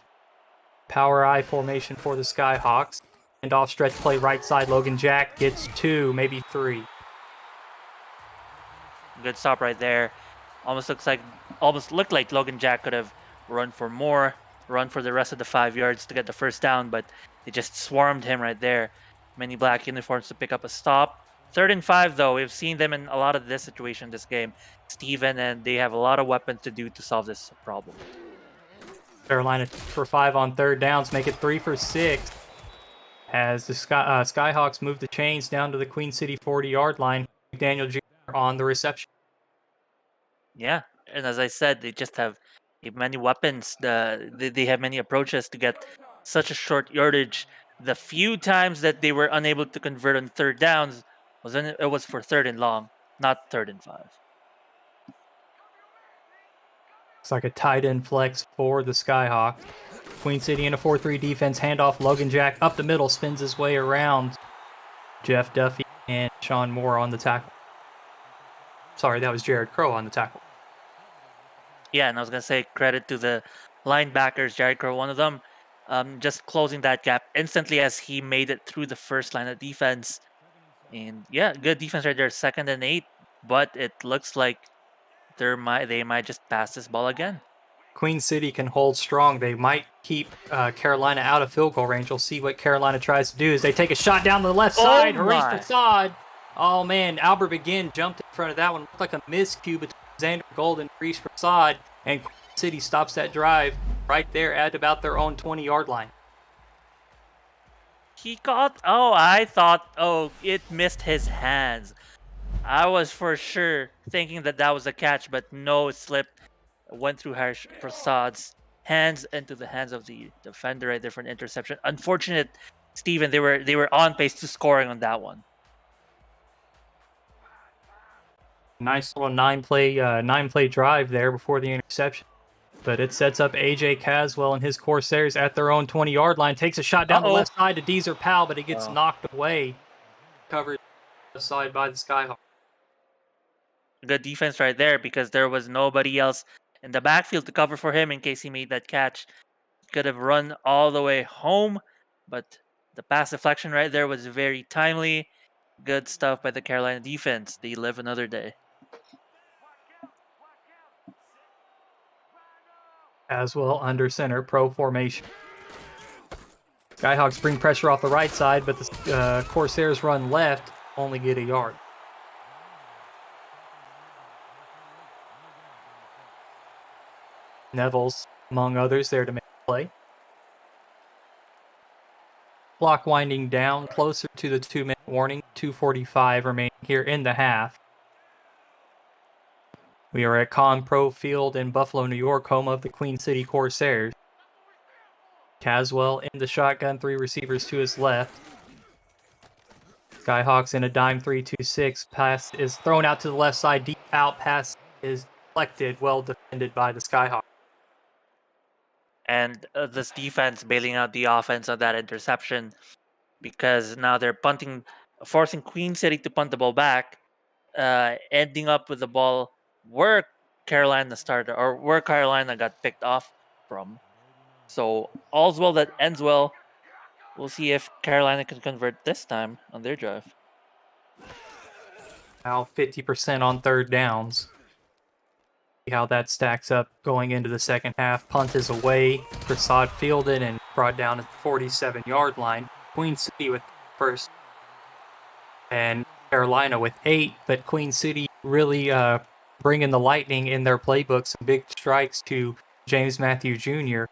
Power I formation for the Skyhawks. And off stretch play right side, Logan Jack gets 2, maybe 3. Good stop right there. Almost looked like Logan Jack could have run for more, run for the rest of the 5 yards to get the first down, but they just swarmed him right there. Many black uniforms to pick up a stop. 3rd and 5, though. We've seen them in a lot of this situation this game, Steven, and they have a lot of weapons to do to solve this problem. Carolina for 5 on 3rd downs, make it 3 for 6. As the Skyhawks move the chains down to the Queen City 40-yard line, Daniel Jr. on the reception. Yeah, and as I said, they just have many weapons. They have many approaches to get such a short yardage. The few times that they were unable to convert on 3rd downs it was for 3rd and long, not 3rd and 5. It's like a tight end flex for the Skyhawks. Queen City in a 4-3 defense, handoff. Logan Jack up the middle, spins his way around. Jeff Duffy and Sean Moore on the tackle. Sorry, that was Jared Crow on the tackle. Yeah, and I was gonna say credit to the linebackers, Jared Crow, one of them, just closing that gap instantly as he made it through the first line of defense. And yeah, good defense right there, 2nd and 8. But it looks like they might just pass this ball again. Queen City can hold strong. They might keep Carolina out of field goal range. We'll see what Carolina tries to do as they take a shot down the left side. Harish Prasad. Oh, man. Albert Begin jumped in front of that one. Looked like a miscue between Xander Gold and Harish Prasad. And Queen City stops that drive right there at about their own 20-yard line. He got... it missed his hands. I was for sure thinking that was a catch, but no, it slipped. It went through Harish Prasad's hands into the hands of the defender right there for an interception. Unfortunate, Steven, they were on pace to scoring on that one. Nice little nine-play drive there before the interception. But it sets up AJ Caswell and his Corsairs at their own 20-yard line. Takes a shot down the left side to Deezer Powell, but it gets knocked away. Covered left side by the Skyhawks. Good defense right there because there was nobody else in the backfield to cover for him in case he made that catch. He could have run all the way home, but the pass deflection right there was very timely. Good stuff by the Carolina defense. They live another day. Caswell under center, pro formation. Skyhawks bring pressure off the right side, but the Corsairs run left, only get a yard. Neville's, among others, there to make a play. Clock winding down, closer to the 2-minute warning, 2:45 remaining here in the half. We are at Con-Pro Field in Buffalo, New York, home of the Queen City Corsairs. Caswell in the shotgun, 3 receivers to his left. Skyhawks in a dime 3-2-6. Pass is thrown out to the left side, deep out. Pass is deflected, well defended by the Skyhawks. And this defense bailing out the offense on that interception because now they're forcing Queen City to punt the ball back, ending up with the ball where Carolina got picked off from. So all's well that ends well. We'll see if Carolina can convert this time on their drive. Now 50% on 3rd downs. See how that stacks up going into the second half. Punt is away. Prasad fielded and brought down at the 47-yard line. Queen City with first and Carolina with 8, but Queen City really bringing the lightning in their playbook. Some big strikes to James Matthew Jr.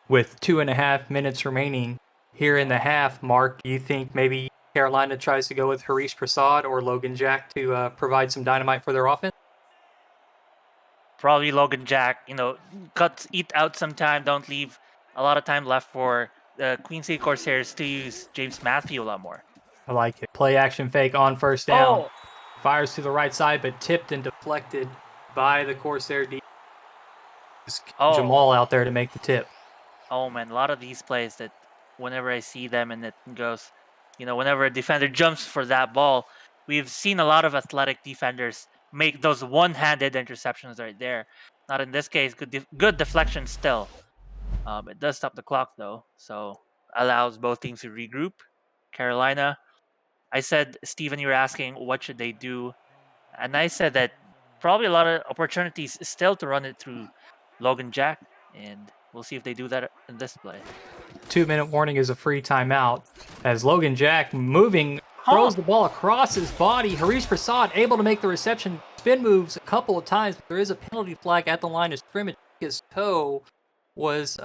with 2.5 minutes remaining here in the half. Mark, do you think maybe Carolina tries to go with Harish Prasad or Logan Jack to provide some dynamite for their offense? Probably Logan Jack, eat out some time. Don't leave a lot of time left for the Queen City Corsairs to use James Matthew a lot more. I like it. Play action fake on 1st down. Fires to the right side, but tipped and deflected by the Corsair defense. Jamal out there to make the tip. Oh, man. A lot of these plays that whenever I see them and it goes, whenever a defender jumps for that ball, we've seen a lot of athletic defenders make those one-handed interceptions right there. Not in this case. Good deflection still. It does stop the clock though, so allows both teams to regroup. Carolina, I said, Steven, you were asking what should they do, and I said that probably a lot of opportunities still to run it through Logan Jack, and we'll see if they do that in this play. 2-minute warning is a free timeout as Logan Jack moving Huh. throws the ball across his body. Harish Prasad able to make the reception, spin moves a couple of times, but there is a penalty flag at the line of scrimmage. His toe was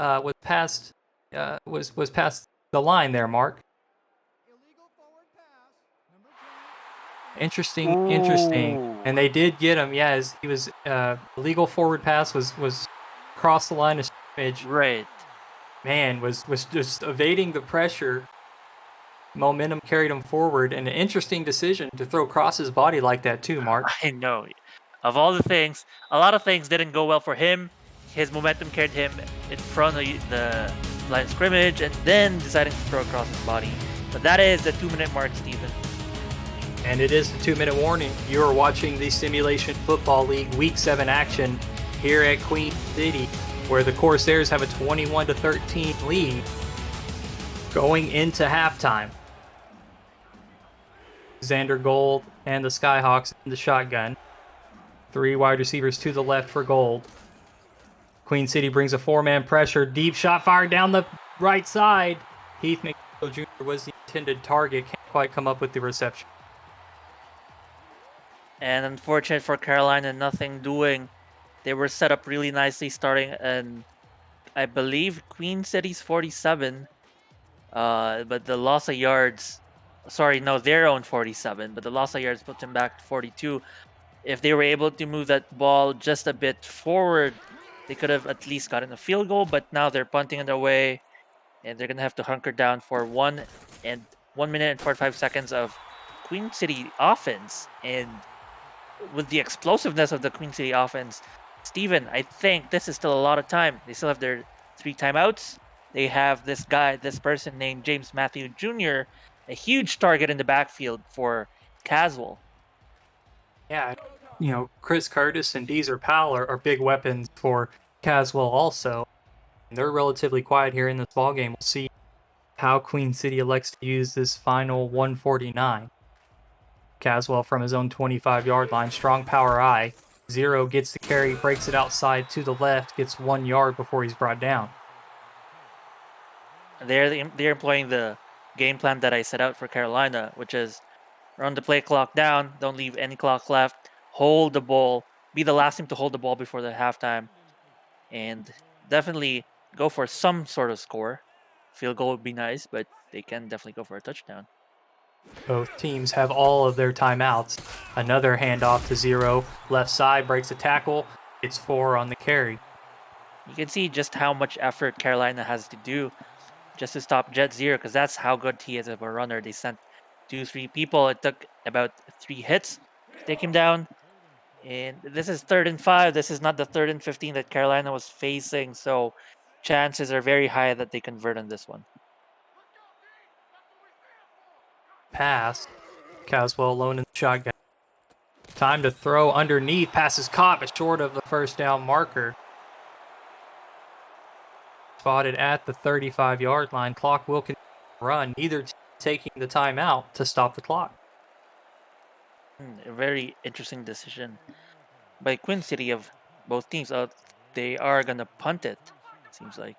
past the line there, Mark. Interesting. Ooh. And they did get him. Yeah, as he was illegal forward pass was across the line of scrimmage. Right. Man, was just evading the pressure. Momentum carried him forward, and an interesting decision to throw across his body like that too, Mark. I know. Of all the things, a lot of things didn't go well for him. His momentum carried him in front of the line of scrimmage, and then deciding to throw across his body. But that is the 2-minute mark, Steven. And it is the 2-minute warning. You are watching the Simulation Football League Week 7 action here at Queen City, where the Corsairs have a 21-13 lead going into halftime. Xander Gold and the Skyhawks in the shotgun. 3 wide receivers to the left for Gold. Queen City brings a 4-man pressure. Deep shot fired down the right side. Heath McNeil Jr. was the intended target. Can't quite come up with the reception. And unfortunate for Carolina, nothing doing. They were set up really nicely starting in, I believe, Queen City's 47. But the loss of yards, their own 47, but the loss of yards put them back to 42. If they were able to move that ball just a bit forward, they could have at least gotten a field goal, but now they're punting it away, and they're going to have to hunker down for 1 minute and 45 seconds of Queen City offense. And with the explosiveness of the Queen City offense, Steven, I think this is still a lot of time. They still have their 3 timeouts. They have this person named James Matthew Jr., a huge target in the backfield for Caswell. Yeah, Chris Curtis and Deezer Powell are big weapons for Caswell also. And they're relatively quiet here in this ballgame. We'll see how Queen City elects to use this final 149. Caswell from his own 25-yard line, strong power eye. Zero gets the carry, breaks it outside to the left, gets 1 yard before he's brought down. They're employing the game plan that I set out for Carolina, which is run the play clock down, don't leave any clock left, hold the ball, be the last team to hold the ball before the halftime, and definitely go for some sort of score. Field goal would be nice, but they can definitely go for a touchdown. Both teams have all of their timeouts. Another handoff to Zero. Left side breaks a tackle. It's 4 on the carry. You can see just how much effort Carolina has to do just to stop Jet Zero, because that's how good he is of a runner. They sent 2-3 people. It took about 3 hits to take him down. And this is 3rd and 5. This is not the 3rd and 15 that Carolina was facing, so chances are very high that they convert on this one. Pass. Caswell alone in the shotgun. Time to throw underneath. Pass is caught, but short of the first down marker. Spotted at the 35-yard line. Clock will continue to run. Neither team taking the timeout to stop the clock. A very interesting decision by Queen City of both teams. They are going to punt it, seems like.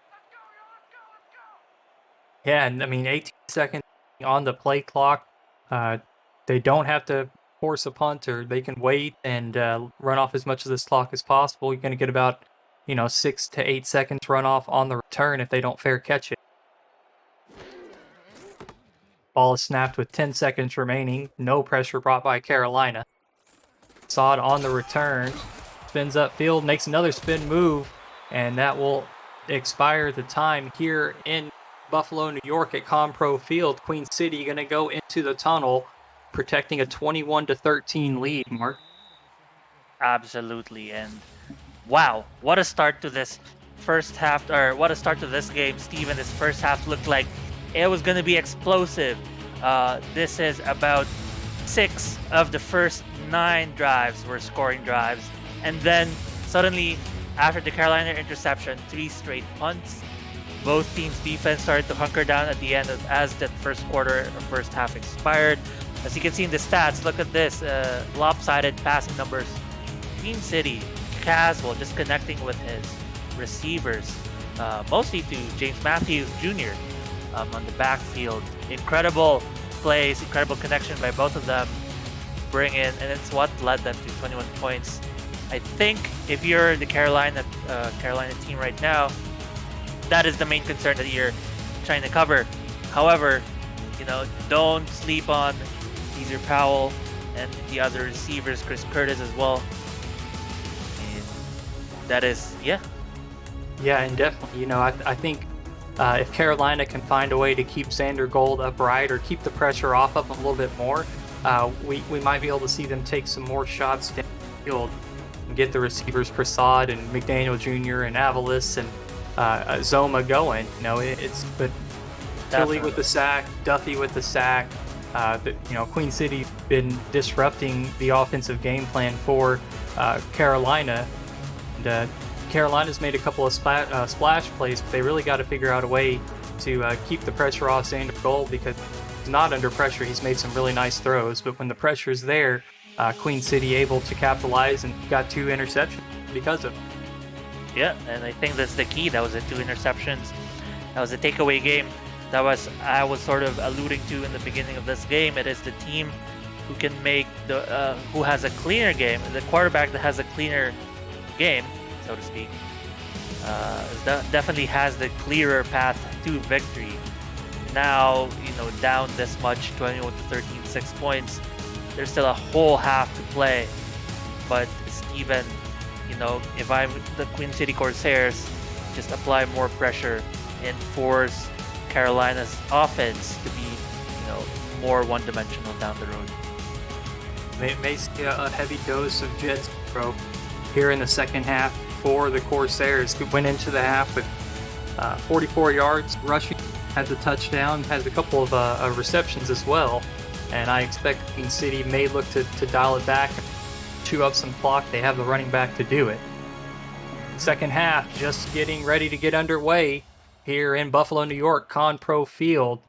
Yeah, and 18 seconds on the play clock. They don't have to force a punt, or they can wait and run off as much of this clock as possible. You're going to get about 6 to 8 seconds runoff on the return if they don't fair catch it. Ball is snapped with 10 seconds remaining. No pressure brought by Carolina. Saad on the return. Spins upfield, makes another spin move, and that will expire the time here in Buffalo, New York at Compro Field. Queen City going to go into the tunnel, protecting a 21-13 lead, Mark. Absolutely, and wow, what a start to this first half, or what a start to this game, Steven. This first half looked like it was going to be explosive. This is about 6 of the first 9 drives were scoring drives. And then suddenly, after the Carolina interception, 3 straight punts. Both teams' defense started to hunker down at the end as that first quarter or first half expired. As you can see in the stats, look at this lopsided passing numbers. Queen City, casual, just connecting with his receivers, mostly to James Matthews Jr. On the backfield. Incredible plays, incredible connection by both of them. Bring in, and it's what led them to 21 points. I think if you're the Carolina team right now, that is the main concern that you're trying to cover. However, don't sleep on Caesar Powell and the other receivers, Chris Curtis as well. And that is, yeah. Yeah, and definitely, I think if Carolina can find a way to keep Xander Gold upright or keep the pressure off of him a little bit more, we might be able to see them take some more shots downfield and get the receivers Prasad and McDaniel Jr. and Avalis and Zoma going. But Tilly with the sack, Duffy with the sack. Queen City's been disrupting the offensive game plan for Carolina. And Carolina's made a couple of splash plays, but they really got to figure out a way to keep the pressure off Xander Gold, because he's not under pressure. He's made some really nice throws, but when the pressure's there, Queen City able to capitalize and got 2 interceptions because of it. Yeah, and I think that's the key. That was the 2 interceptions. That was a takeaway game. I was sort of alluding to in the beginning of this game. It is the team who can make who has a cleaner game, the quarterback that has a cleaner game, so to speak, definitely has the clearer path to victory. Now, down this much, 21 to 13, 6 points. There's still a whole half to play, but Steven, if I'm the Queen City Corsairs, just apply more pressure and force Carolina's offense to be, more one-dimensional down the road. May see a heavy dose of Jets here in the second half for the Corsairs, who went into the half with 44 yards rushing, had the touchdown, has a couple of receptions as well. And I expect Queen City may look to dial it back, chew up some clock. They have the running back to do it. Second half just getting ready to get underway here in Buffalo, New York, Conpro Field.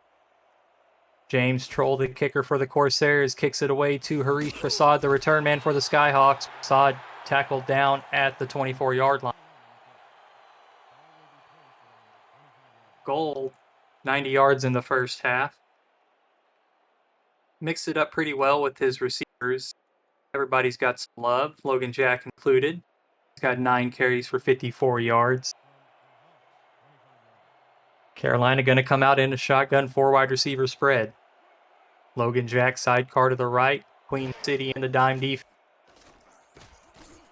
James Troll, the kicker for the Corsairs, kicks it away to Harish Prasad, the return man for the Skyhawks. Prasad tackled down at the 24-yard line. Goal, 90 yards in the first half. Mixed it up pretty well with his receivers. Everybody's got some love, Logan Jack included. He's got 9 carries for 54 yards. Carolina going to come out in a shotgun 4-wide receiver spread. Logan Jack sidecar to the right. Queen City in the dime defense.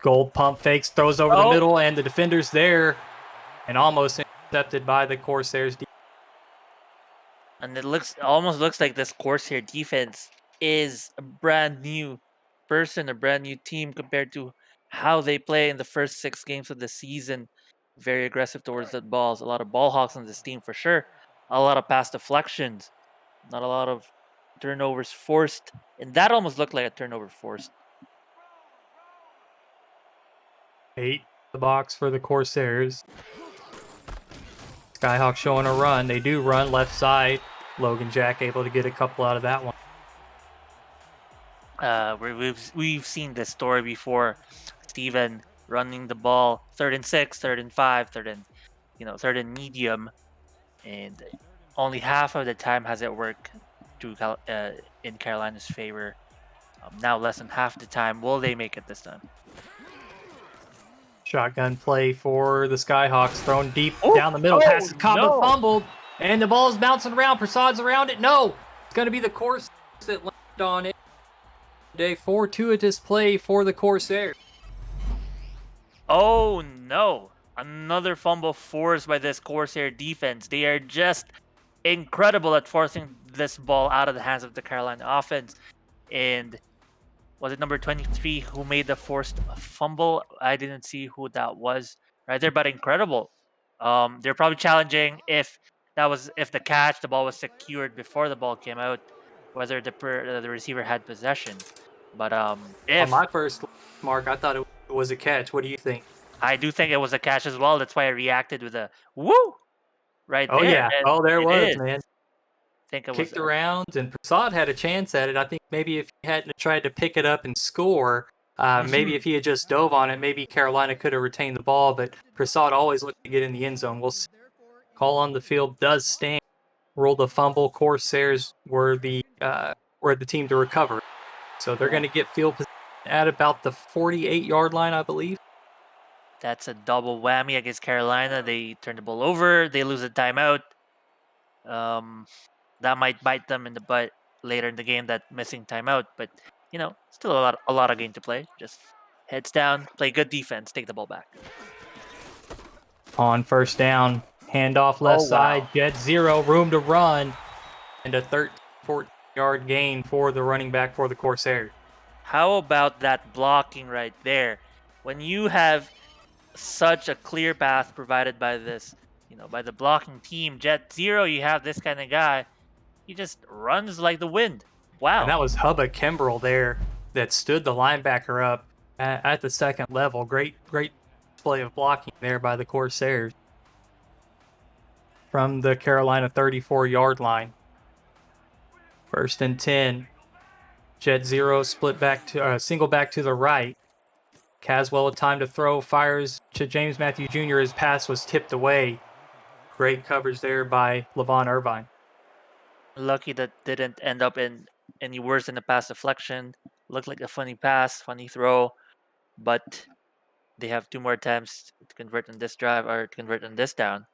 Gold pump fakes, throws over the middle, and the defender's there and almost intercepted by the Corsairs. And it almost looks like this Corsair defense is a brand new person, a brand new team compared to how they play in the first 6 games of the season. Very aggressive towards the balls. A lot of ball hawks on this team for sure. A lot of pass deflections. Not a lot of turnovers forced. And that almost looked like a turnover forced. 8 the box for the Corsairs. Skyhawks showing a run. They do run left side. Logan Jack able to get a couple out of that one. We've seen this story before. Steven running the ball 3rd and 6, 3rd and 5, 3rd and medium, and only half of the time has it worked in Carolina's favor. Now less than half the time. Will they make it this time? Shotgun play for the Skyhawks, thrown deep down the middle. Pass is caught but fumbled, and the ball is bouncing around. Prasad's around it. No, it's going to be the Corsairs that landed on it. Day fortuitous play for the Corsairs. Oh no! Another fumble forced by this Corsair defense. They are just incredible at forcing this ball out of the hands of the Carolina offense. And was it number 23 who made the forced fumble? I didn't see who that was right there, but incredible. They're probably challenging if the ball was secured before the ball came out. whether the receiver had possession. But On if my first mark, I thought it was a catch. What do you think? I do think it was a catch as well. That's why I reacted with a woo right Oh there, yeah. and Oh, there it was, is. man. I think it was Kicked around, and Prasad had a chance at it. I think maybe if he hadn't tried to pick it up and score, maybe if he had just dove on it, maybe Carolina could have retained the ball. But Prasad always looked to get in the end zone. We'll see. Call on the field does stand. Ruled a fumble. Corsairs were the team to recover. So they're going to get field position at about the 48-yard line, I believe. That's a double whammy against Carolina. They turn the ball over. They lose a timeout. Um, that might bite them in the butt later in the game. That missing timeout, but still a lot of game to play. Just heads down, play good defense, take the ball back. On first down, handoff left Oh wow! side, jet zero, room to run, and a 13, 14-yard gain for the running back for the Corsairs. How about that blocking right there? When you have such a clear path provided by this, by the blocking team, Jet Zero, you have this kind of guy. He just runs like the wind. And Wow. that was Hubba Kimbrell there that stood the linebacker up at the second level. Great display of blocking there by the Corsairs from the Carolina 34-yard line. First and 10. Jet zero split back to single back to the right. Caswell with time to throw, fires to James Matthew Jr. His pass was tipped away. Great coverage there by Levon Irvine. Lucky that didn't end up in any worse than a pass deflection. Looked like a funny pass, funny throw, but they have two more attempts to convert on this drive or to convert on this down.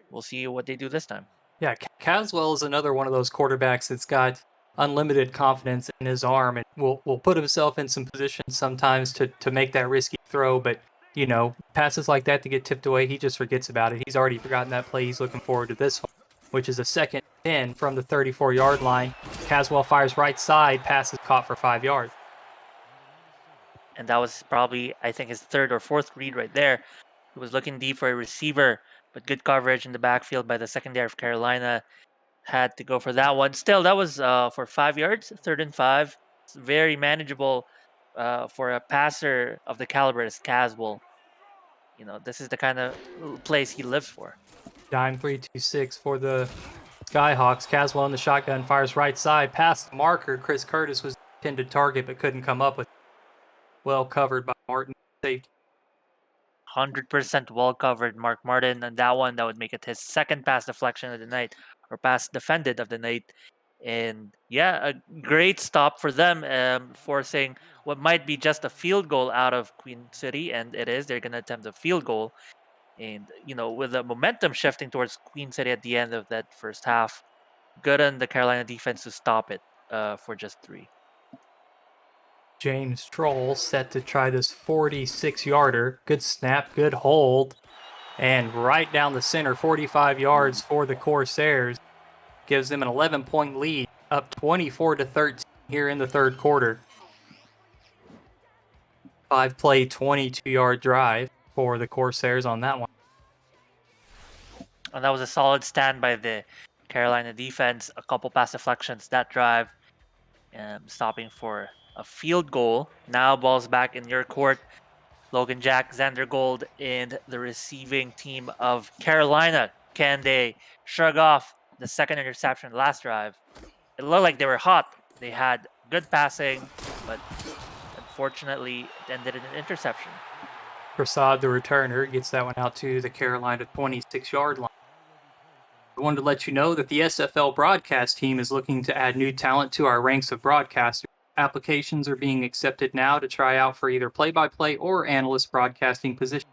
We'll see what they do this time. Yeah, Caswell is another one of those quarterbacks that's got unlimited confidence in his arm and will put himself in some positions sometimes to make that risky throw, but passes like that to get tipped away, he just forgets about it. He's already forgotten that play. He's looking forward to this one, which is a second 10 from the 34-yard line. Caswell fires right side, pass is caught for 5 yards. And that was probably, I think, his third or fourth read right there. He was looking deep for a receiver, but good coverage in the backfield by the secondary of Carolina. Had to go for that one. Still, that was for 5 yards, 3rd and 5. It's very manageable for a passer of the caliber as Caswell. This is the kind of place he lives for. Dime 3-2-6 for the Skyhawks. Caswell in the shotgun fires right side, past the marker. Chris Curtis was intended target but couldn't come up with it. Well covered by Martin. Safety. 100% well covered, Mark Martin, and that one that would make it his second pass deflection of the night or pass defended of the night. And yeah, a great stop for them, forcing what might be just a field goal out of Queen City, and it is. They're going to attempt a field goal. And, with the momentum shifting towards Queen City at the end of that first half, good on the Carolina defense to stop it for just 3. James Troll set to try this 46-yarder. Good snap, good hold. And right down the center, 45 yards for the Corsairs. Gives them an 11-point lead, up 24-13 here in the third quarter. 5-play, 22-yard drive for the Corsairs on that one. And that was a solid stand by the Carolina defense. A couple pass deflections that drive, stopping for a field goal. Now ball's back in your court. Logan Jack, Xander Gold, and the receiving team of Carolina. Can they shrug off the second interception last drive? It looked like they were hot. They had good passing, but unfortunately it ended in an interception. Prasad, the returner, gets that one out to the Carolina 26-yard line. I wanted to let you know that the SFL broadcast team is looking to add new talent to our ranks of broadcasters. Applications are being accepted now to try out for either play-by-play or analyst broadcasting positions.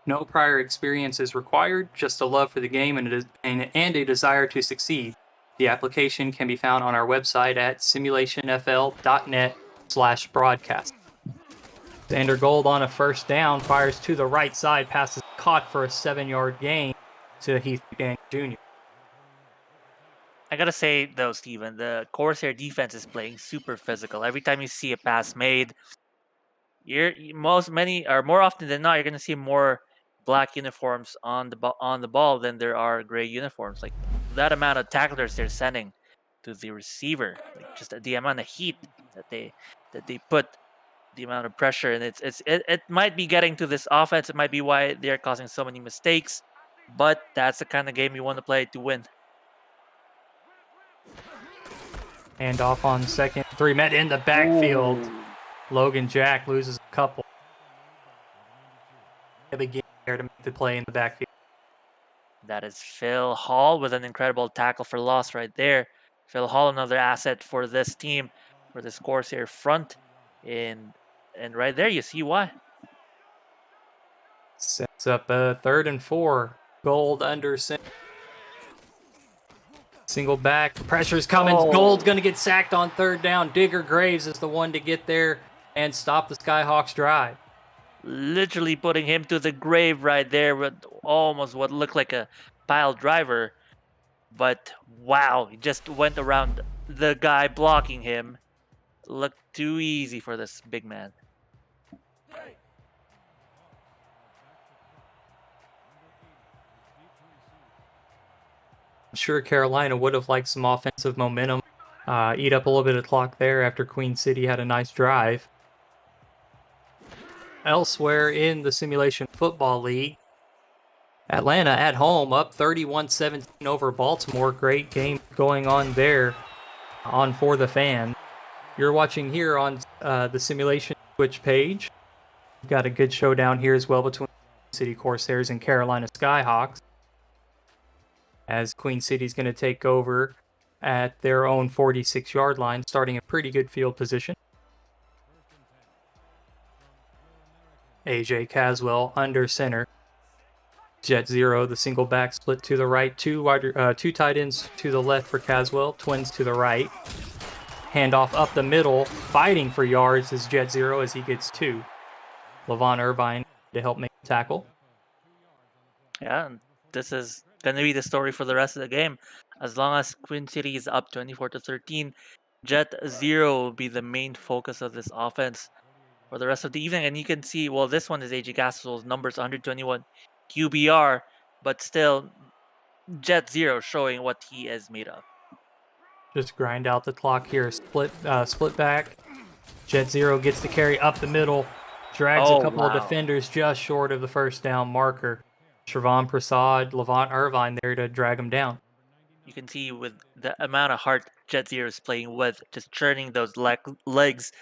No prior experience is required, just a love for the game and a desire to succeed. The application can be found on our website at simulationfl.net/broadcast. Xander Gold on a first down, fires to the right side, passes caught for a 7-yard gain to Heath McDaniel Jr. I gotta say though, Steven, the Corsair defense is playing super physical. Every time you see a pass made, more often than not, you're gonna see more black uniforms on the ball than there are gray uniforms. Like that amount of tacklers they're sending. to the receiver. Like just the amount of heat that they put, the amount of pressure, and it might be getting to this offense. It might be why they're causing so many mistakes, but that's the kind of game you want to play to win. And off on second, 3 met in the backfield. Ooh. Logan Jack loses a couple. The game there to make the play in the backfield. That is Phil Hall with an incredible tackle for loss right there. Phil Hall, another asset for this team, for this Corsair front, and right there you see why. Sets up a 3rd and 4. Gold under center. Single back. Pressure's coming. Oh. Gold's going to get sacked on 3rd down. Digger Graves is the one to get there and stop the Skyhawks drive. Literally putting him to the grave right there with almost what looked like a pile driver. But wow, he just went around the guy blocking him. Looked too easy for this big man. I'm sure Carolina would have liked some offensive momentum. Eat up a little bit of clock there after Queen City had a nice drive. Elsewhere in the Simulation Football League, Atlanta at home up 31-17 over Baltimore. Great game going on there on For the Fan. You're watching here on the Simulation Twitch page. We've got a good showdown here as well between City Corsairs and Carolina Skyhawks, as Queen City's going to take over at their own 46-yard line, starting a pretty good field position. AJ Caswell under center. Jet Zero, the single back split to the right. Two tight ends to the left for Caswell. Twins to the right. Handoff up the middle. Fighting for yards is Jet Zero as he gets 2. Levon Irvine to help make the tackle. Yeah, and this is going to be the story for the rest of the game. As long as Queen City is up 24-13, Jet Zero will be the main focus of this offense for the rest of the evening. And you can see, well, this one is AJ Caswell's numbers, 121 QBR, but still Jet Zero showing what he is made of. Just grind out the clock here. Split back. Jet Zero gets the carry up the middle. Drags a couple of defenders just short of the first down marker. Shervon Prasad, Levant Irvine there to drag him down. You can see with the amount of heart Jet Zero is playing with, just churning those legs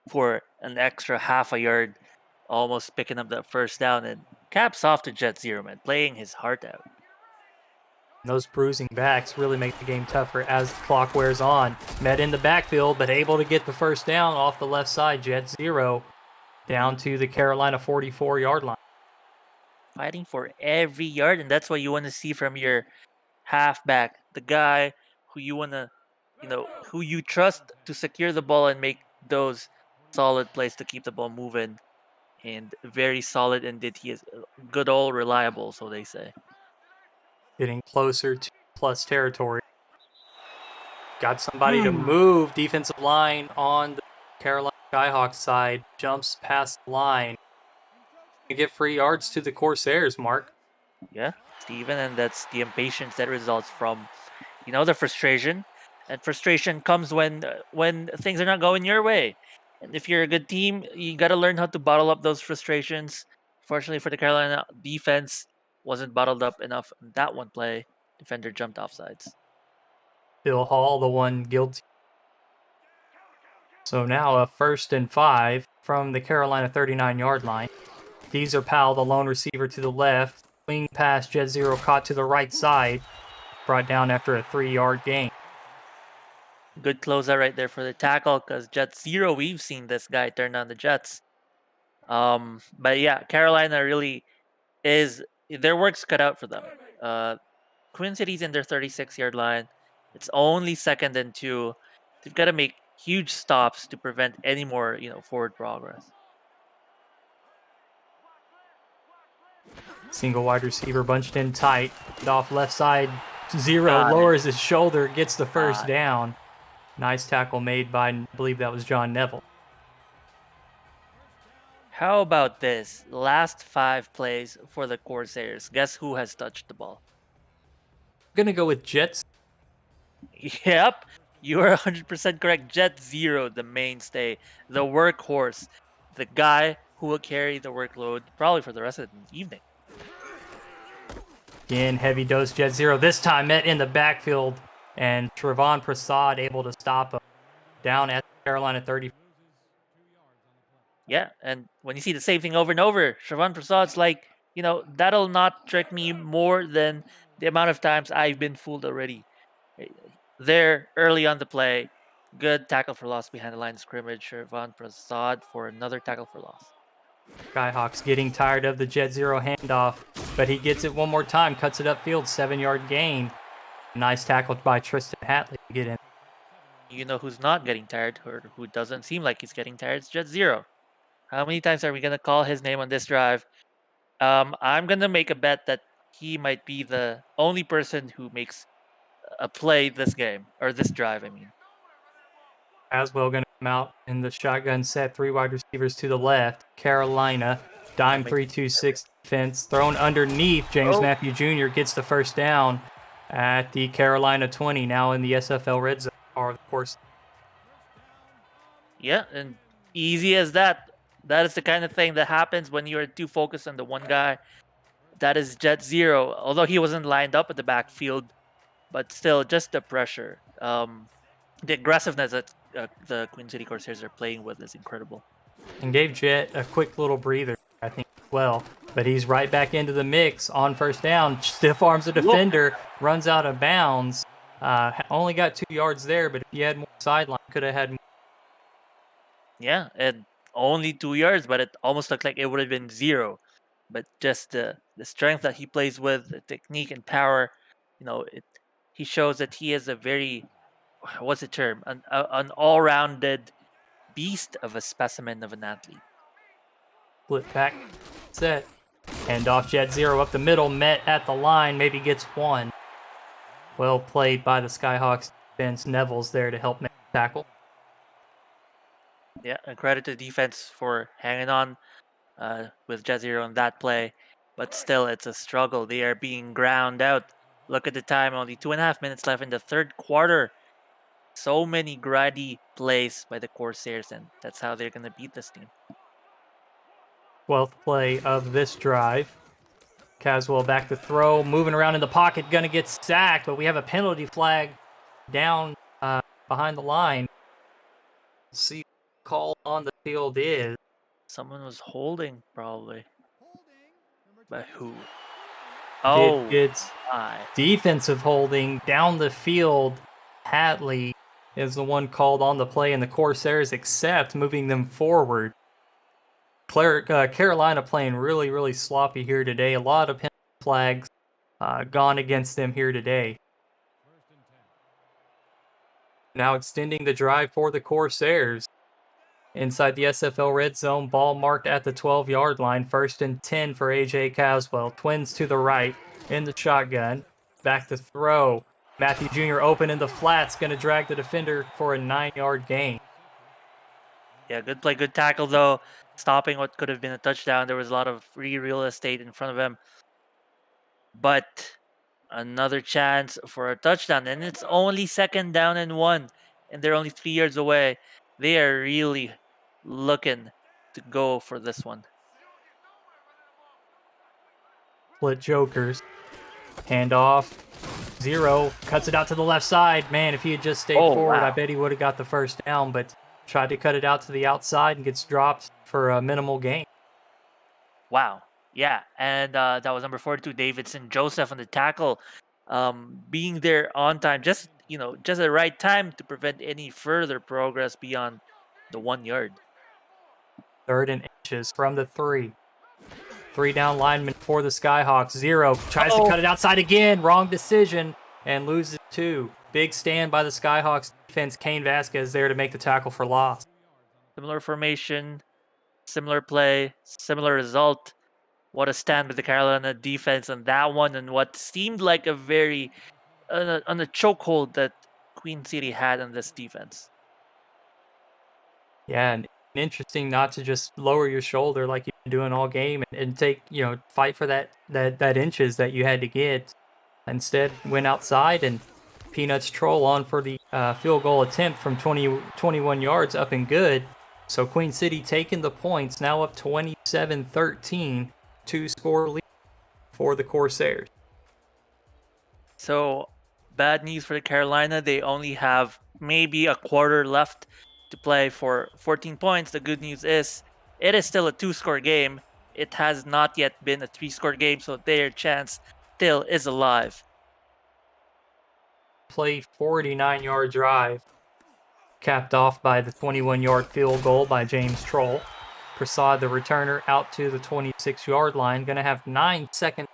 for an extra half a yard, almost picking up that first down. And caps off to Jet Zero, man, playing his heart out. Those bruising backs really make the game tougher as the clock wears on. Met in the backfield, but able to get the first down off the left side. Jet Zero down to the Carolina 44-yard line. Fighting for every yard, and that's what you want to see from your halfback, the guy who you want to, who you trust to secure the ball and make those solid plays to keep the ball moving. And very solid indeed. He is good old reliable, so they say. Getting closer to plus territory. Got somebody to move. Defensive line on the Carolina Skyhawks side. Jumps past the line. You get free yards to the Corsairs, Mark. Yeah, Steven, and that's the impatience that results from, the frustration. And frustration comes when things are not going your way. And if you're a good team, you got to learn how to bottle up those frustrations. Fortunately for the Carolina defense, wasn't bottled up enough in that one play. Defender jumped offsides. Phil Hall, the one guilty. So now a 1st and 5 from the Carolina 39-yard line. Deezer Powell, the lone receiver to the left. Wing pass, Jet Zero caught to the right side. Brought down after a 3-yard gain. Good closeout right there for the tackle, because Jet Zero, we've seen this guy turn on the Jets. But yeah, Carolina really is, their work's cut out for them. Queen City's in their 36-yard line. It's only 2nd and 2. They've got to make huge stops to prevent any more, forward progress. Single wide receiver bunched in tight. Off left side. Zero lowers his shoulder, gets the first down. Nice tackle made by, I believe that was John Neville. How about this? Last 5 plays for the Corsairs. Guess who has touched the ball? I'm going to go with Jets. Yep. You are 100% correct. Jet Zero, the mainstay, the workhorse, the guy who will carry the workload probably for the rest of the evening. Again, heavy dose Jet Zero. This time met in the backfield, and Trevon Prasad able to stop him down at Carolina 30. Yeah, and when you see the same thing over and over, Shravan Prasad's like, that'll not trick me more than the amount of times I've been fooled already. There, early on the play, good tackle for loss behind the line of scrimmage. Shravan Prasad for another tackle for loss. Skyhawks getting tired of the Jet Zero handoff, but he gets it one more time, cuts it upfield, 7-yard gain. Nice tackle by Tristan Hatley to get in. You know who's not getting tired, or who doesn't seem like he's getting tired? It's Jet Zero. How many times are we gonna call his name on this drive? I'm gonna make a bet that he might be the only person who makes a play this game, or this drive, I mean. Aswell going to come out in the shotgun set, 3 wide receivers to the left. Carolina, dime 3-2-6 defense, thrown underneath. James Matthew Jr. gets the first down at the Carolina 20, now in the SFL red zone, or of course. Yeah, and easy as that. That is the kind of thing that happens when you're too focused on the one guy. That is Jet Zero. Although he wasn't lined up at the backfield, but still, just the pressure. The aggressiveness that the Queen City Corsairs are playing with is incredible. And gave Jet a quick little breather, I think, as well. But he's right back into the mix on first down. Stiff arms a defender, runs out of bounds. Only got 2 yards there, but if you had more sideline, could have had more. Yeah, and only 2 yards, but it almost looked like it would have been 0. But just the strength that he plays with, the technique and power, he shows that he is a very, what's the term, an all-rounded beast of a specimen of an athlete. Flip back, set. Hand off Jet Zero up the middle, met at the line, maybe gets one. Well played by the Skyhawks defense. Neville's there to help make the tackle. Yeah, and credit to the defense for hanging on with Jet Zero on that play. But still, it's a struggle. They are being ground out. Look at the time, only 2.5 minutes left in the third quarter. So many grindy plays by the Corsairs, and that's how they're going to beat this team. 12th play of this drive. Caswell back to throw, moving around in the pocket, gonna get sacked, but we have a penalty flag down behind the line. Let's see what the call on the field is. Someone was holding, probably. But who? Oh, It's my. defensive holding down the field. Hatley is the one called on the play, and the Corsairs accept, moving them forward. Carolina playing really, really sloppy here today. A lot of penalty flags gone against them here today. Now extending the drive for the Corsairs. Inside the SFL red zone, ball marked at the 12-yard line. 1st and 10 for A.J. Caswell. Twins to the right in the shotgun. Back to throw. Matthew Jr. open in the flats, going to drag the defender for a 9-yard gain. Yeah, good play, good tackle, though. Stopping what could have been a touchdown. There was a lot of free real estate in front of him. But another chance for a touchdown. And it's only 2nd down and 1. And they're only 3 yards away. They are really looking to go for this one. Split jokers. Handoff. Zero. Cuts it out to the left side. Man, if he had just stayed forward, wow. I bet he would have got the first down, but tried to cut it out to the outside and gets dropped for a minimal gain. Wow. Yeah, and that was number 42, Davidson Joseph on the tackle, being there on time, just the right time to prevent any further progress beyond the 1 yard. 3rd and inches from the 3. 3 down linemen for the Skyhawks. Zero tries to cut it outside again. Wrong decision and loses 2. Big stand by the Skyhawks defense. Kane Vasquez there to make the tackle for loss. Similar formation, similar play, similar result. What a stand with the Carolina defense on that one, and what seemed like a very on a chokehold that Queen City had on this defense. Yeah, and interesting not to just lower your shoulder like you've been doing all game and take, fight for that inches that you had to get. Instead, went outside and Peanuts Troll on for the field goal attempt from 21 yards, up and good. So Queen City taking the points, now up 27-13, 2-score lead for the Corsairs. So, bad news for the Carolina. They only have maybe a quarter left to play for 14 points. The good news is it is still a 2-score game. It has not yet been a 3-score game, so their chance still is alive. Play 49-yard drive, capped off by the 21-yard field goal by James Troll. Prasad, the returner, out to the 26-yard line. Going to have 9 seconds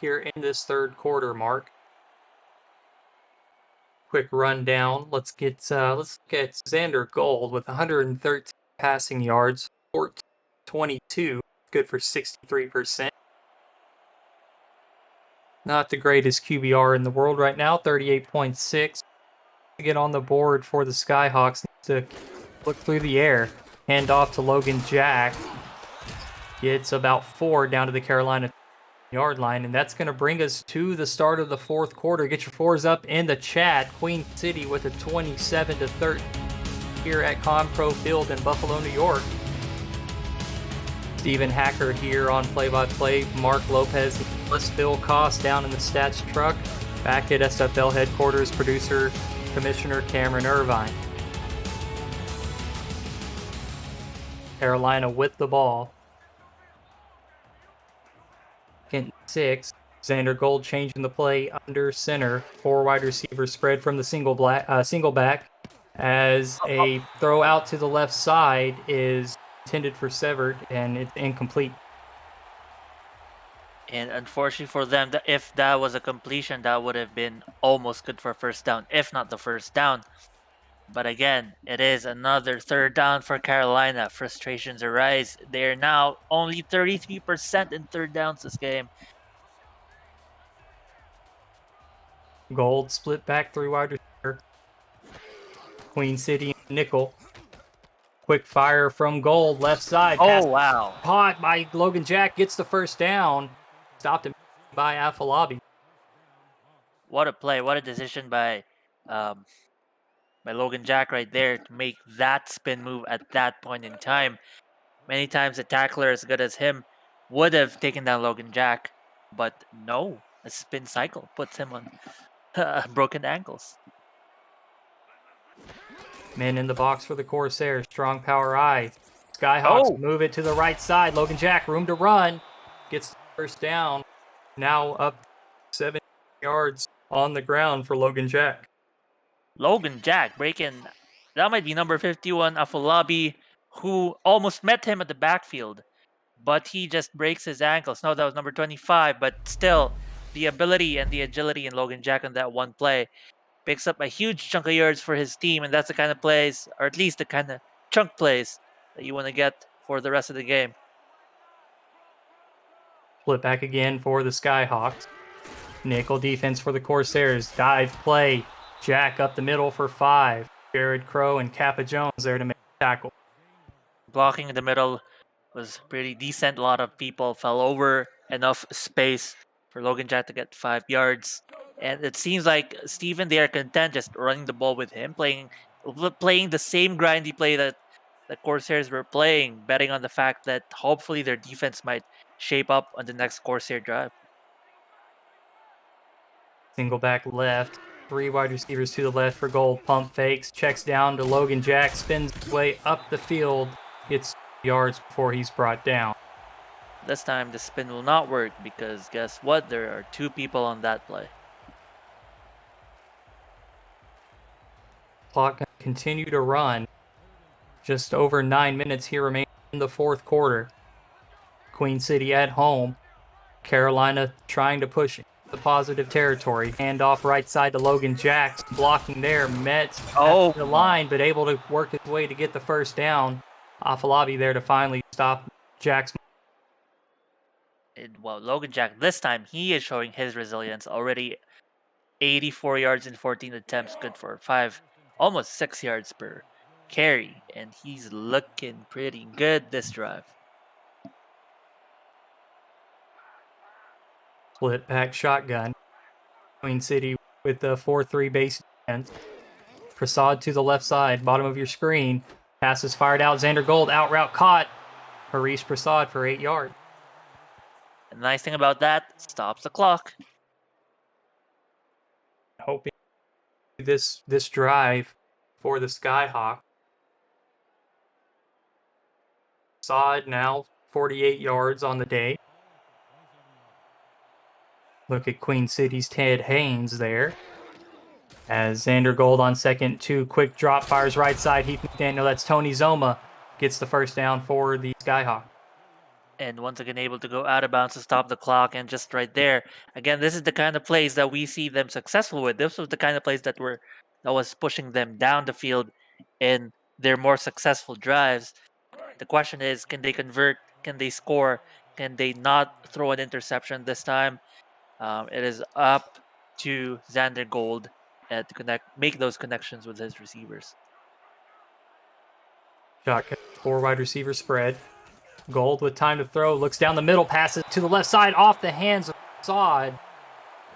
here in this third quarter, Mark. Quick rundown. Let's look at Xander Gold with 113 passing yards, 22, good for 63%. Not the greatest QBR in the world right now, 38.6. To get on the board for the Skyhawks, needs to look through the air. Hand off to Logan Jack. Gets about 4 down to the Carolina yard line, and that's going to bring us to the start of the fourth quarter. Get your fours up in the chat. Queen City with a 27-13 here at Compro Field in Buffalo, New York. Stephen Hacker here on play-by-play. Mark Lopez, plus Phil Koss down in the stats truck. Back at SFL headquarters, producer, Commissioner Cameron Irvine. Carolina with the ball. Second 6. Xander Gold changing the play under center. 4 wide receivers spread from the single back. As a throw out to the left side is intended for Severed, and it's incomplete. And unfortunately for them, if that was a completion, that would have been almost good for a first down, if not the first down. But again, it is another third down for Carolina. Frustrations arise. They are now only 33% in third downs this game. Gold split back 3 wide receiver. Queen City nickel. Quick fire from Gold, left side. Oh, wow. Caught by Logan Jack, gets the first down. Stopped him by Afalabi. What a play. What a decision by Logan Jack right there to make that spin move at that point in time. Many times a tackler as good as him would have taken down Logan Jack, but no, a spin cycle puts him on broken ankles. Men in the box for the Corsairs. Strong power I. Skyhawks move it to the right side. Logan Jack, room to run. Gets the first down. Now up 7 yards on the ground for Logan Jack. Logan Jack breaking. That might be number 51, Afolabi, who almost met him at the backfield, but he just breaks his ankles. No, that was number 25, but still, the ability and the agility in Logan Jack on that one play picks up a huge chunk of yards for his team, and that's the kind of plays, or at least the kind of chunk plays that you want to get for the rest of the game. Flip back again for the Skyhawks. Nickel defense for the Corsairs. Dive play. Jack up the middle for 5. Jared Crow and Kappa Jones there to make the tackle. Blocking in the middle was pretty decent. A lot of people fell over. Enough space for Logan Jack to get 5 yards. And it seems like Steven, they are content just running the ball with him, playing the same grindy play that the Corsairs were playing, betting on the fact that hopefully their defense might shape up on the next Corsair drive. Single back left. 3 wide receivers to the left for Gold. Pump fakes. Checks down to Logan Jack. Spins his way up the field. Gets yards before he's brought down. This time the spin will not work because guess what? There are 2 people on that play. Clock continue to run. Just over 9 minutes here remaining in the fourth quarter. Queen City at home. Carolina trying to push the positive territory. Handoff right side to Logan Jacks. Blocking there. Met at the line, but able to work his way to get the first down. Afalabi there to finally stop Jacks. Well, Logan Jack, this time he is showing his resilience. Already 84 yards in 14 attempts, good for 5, almost 6 yards per carry. And he's looking pretty good this drive. Split back shotgun. Queen City with the 4-3 base defense. Prasad to the left side, bottom of your screen. Pass is fired out. Xander Gold out route caught. Harish Prasad for 8 yards. The nice thing about that, stops the clock. Hoping this drive for the Skyhawk. Prasad now 48 yards on the day. Look at Queen City's Ted Haynes there. As Xander Gold on second, 2 quick drop, fires right side. Heath McDaniel, that's Tony Zoma, gets the first down for the Skyhawk. And once again, able to go out of bounds to stop the clock. And just right there, again, this is the kind of plays that we see them successful with. This was the kind of plays that was pushing them down the field in their more successful drives. The question is, can they convert? Can they score? Can they not throw an interception this time? It is up to Xander Gold to make those connections with his receivers. Shotgun, 4 wide receiver spread. Gold with time to throw, looks down the middle, passes to the left side off the hands of Prasad,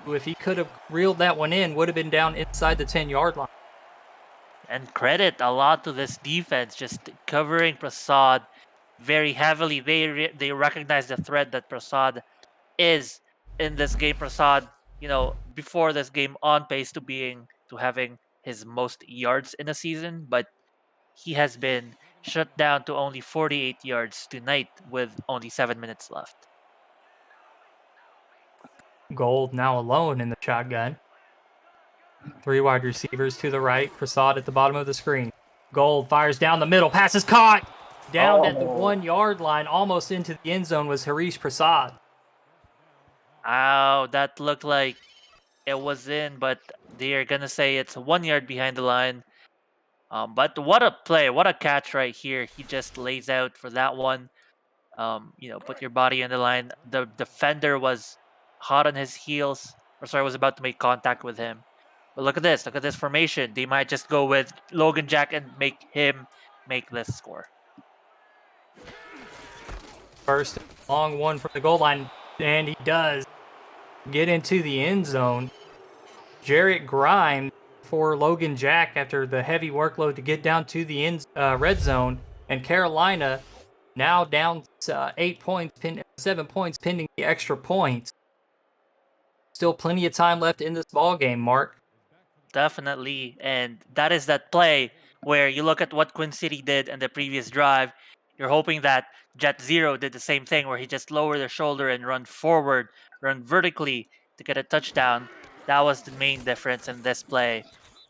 who, if he could have reeled that one in, would have been down inside the 10-yard line. And credit a lot to this defense, just covering Prasad very heavily. They recognize the threat that Prasad is in this game. Prasad, before this game, on pace to having his most yards in a season, but he has been shut down to only 48 yards tonight with only 7 minutes left. Gold now alone in the shotgun. 3 wide receivers to the right. Prasad at the bottom of the screen. Gold fires down the middle. Pass is caught. Down at the 1-yard line, almost into the end zone, was Harish Prasad. Ow, that looked like it was in, but they're going to say it's 1 yard behind the line. But what a play, what a catch right here. He just lays out for that one. Put your body on the line. The defender was hot on his heels. Was about to make contact with him. But look at this formation. They might just go with Logan Jack and make him make this score. First long one from the goal line, and he does get into the end zone. Jarrett Grimes for Logan Jack after the heavy workload to get down to the red zone, and Carolina now down 7 points pending the extra points. Still plenty of time left in this ball game, Mark. Definitely, and that is that play where you look at what Queen City did in the previous drive. You're hoping that Jet Zero did the same thing where he just lowered their shoulder and run forward, run vertically to get a touchdown. That was the main difference in this play.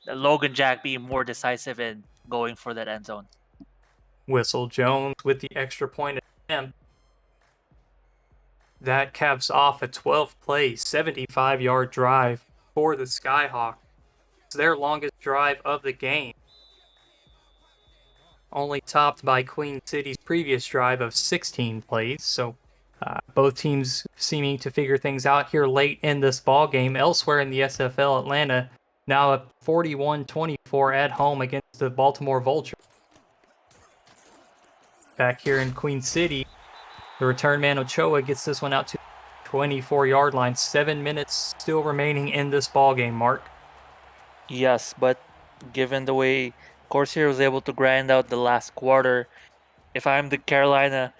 Logan Jack being more decisive in going for that end zone. Whistle Jones with the extra point attempt. That caps off a 12-play, 75-yard drive for the Skyhawks. It's their longest drive of the game. Only topped by Queen City's previous drive of 16 plays. So both teams seeming to figure things out here late in this ball game. Elsewhere in the SFL, Atlanta now up 41-24 at home against the Baltimore Vultures. Back here in Queen City, the return man Ochoa gets this one out to 24-yard line. 7 minutes still remaining in this ball game, Mark. Yes, but given the way Corsair was able to grind out the last quarter, if I'm the Carolina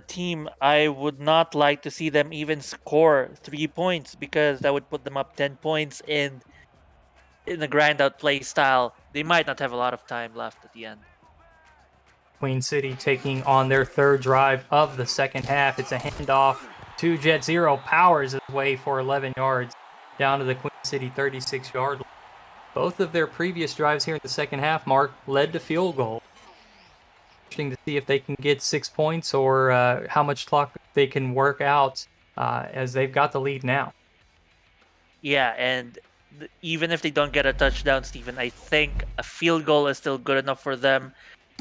team, I would not like to see them even score 3 points because that would put them up 10 points in the grind out play style. They might not have a lot of time left at the end. Queen City taking on their third drive of the second half. It's a handoff to Jet Zero. Powers his way for 11 yards down to the Queen City 36-yard line. Both of their previous drives here in the second half, Mark, led to field goal. Interesting to see if they can get 6 points or how much clock they can work out as they've got the lead now. Yeah, and even if they don't get a touchdown, Stephen, I think a field goal is still good enough for them.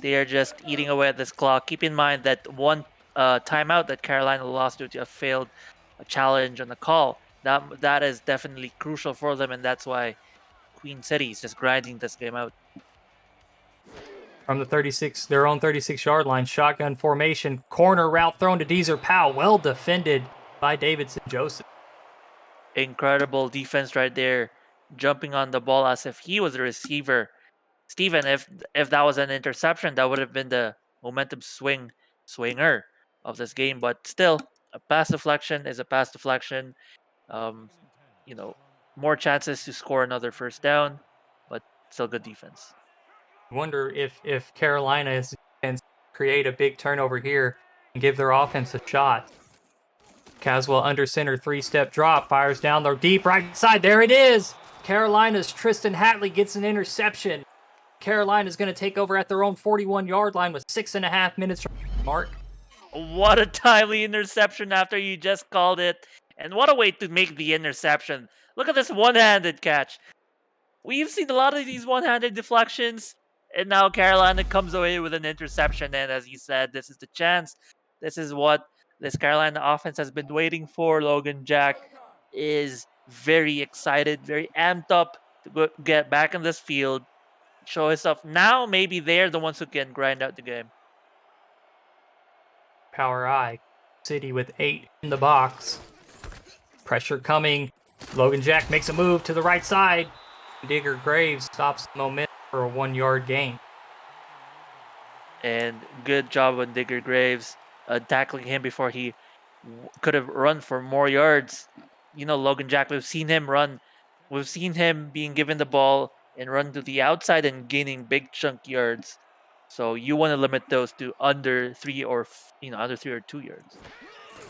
They are just eating away at this clock. Keep in mind that one timeout that Carolina lost due to a failed challenge on the call, that is definitely crucial for them, and that's why Queen City is just grinding this game out. From their own 36-yard line, shotgun formation, corner route thrown to Deezer Powell. Well defended by Davidson Joseph. Incredible defense right there. jumping on the ball as if he was the receiver. Steven, if that was an interception, that would have been the momentum swinger of this game. But still, a pass deflection is a pass deflection. Um, you know, more chances to score another first down, but still good defense. Wonder if Carolina's defense create a big turnover here and give their offense a shot. Caswell under center, 3-step drop, fires down the deep right side. There it is. Carolina's Tristan Hatley gets an interception. Carolina's going to take over at their own 41-yard line with 6.5 minutes from mark. What a timely interception after you just called it. And what a way to make the interception. Look at this one-handed catch. We've seen a lot of these one-handed deflections, and now Carolina comes away with an interception. And as you said, this is the chance. This is what this Carolina offense has been waiting for. Logan Jack is very excited, very amped up to get back in this field, show himself. Now maybe they're the ones who can grind out the game. Power I. City with 8 in the box. Pressure coming. Logan Jack makes a move to the right side. Digger Graves stops the momentum for a 1-yard gain. And good job on Digger Graves tackling him before he could have run for more yards. You know, Logan Jack, we've seen him run. We've seen him being given the ball and run to the outside and gaining big chunk yards. So you want to limit those to under 3 or under 3 or 2 yards.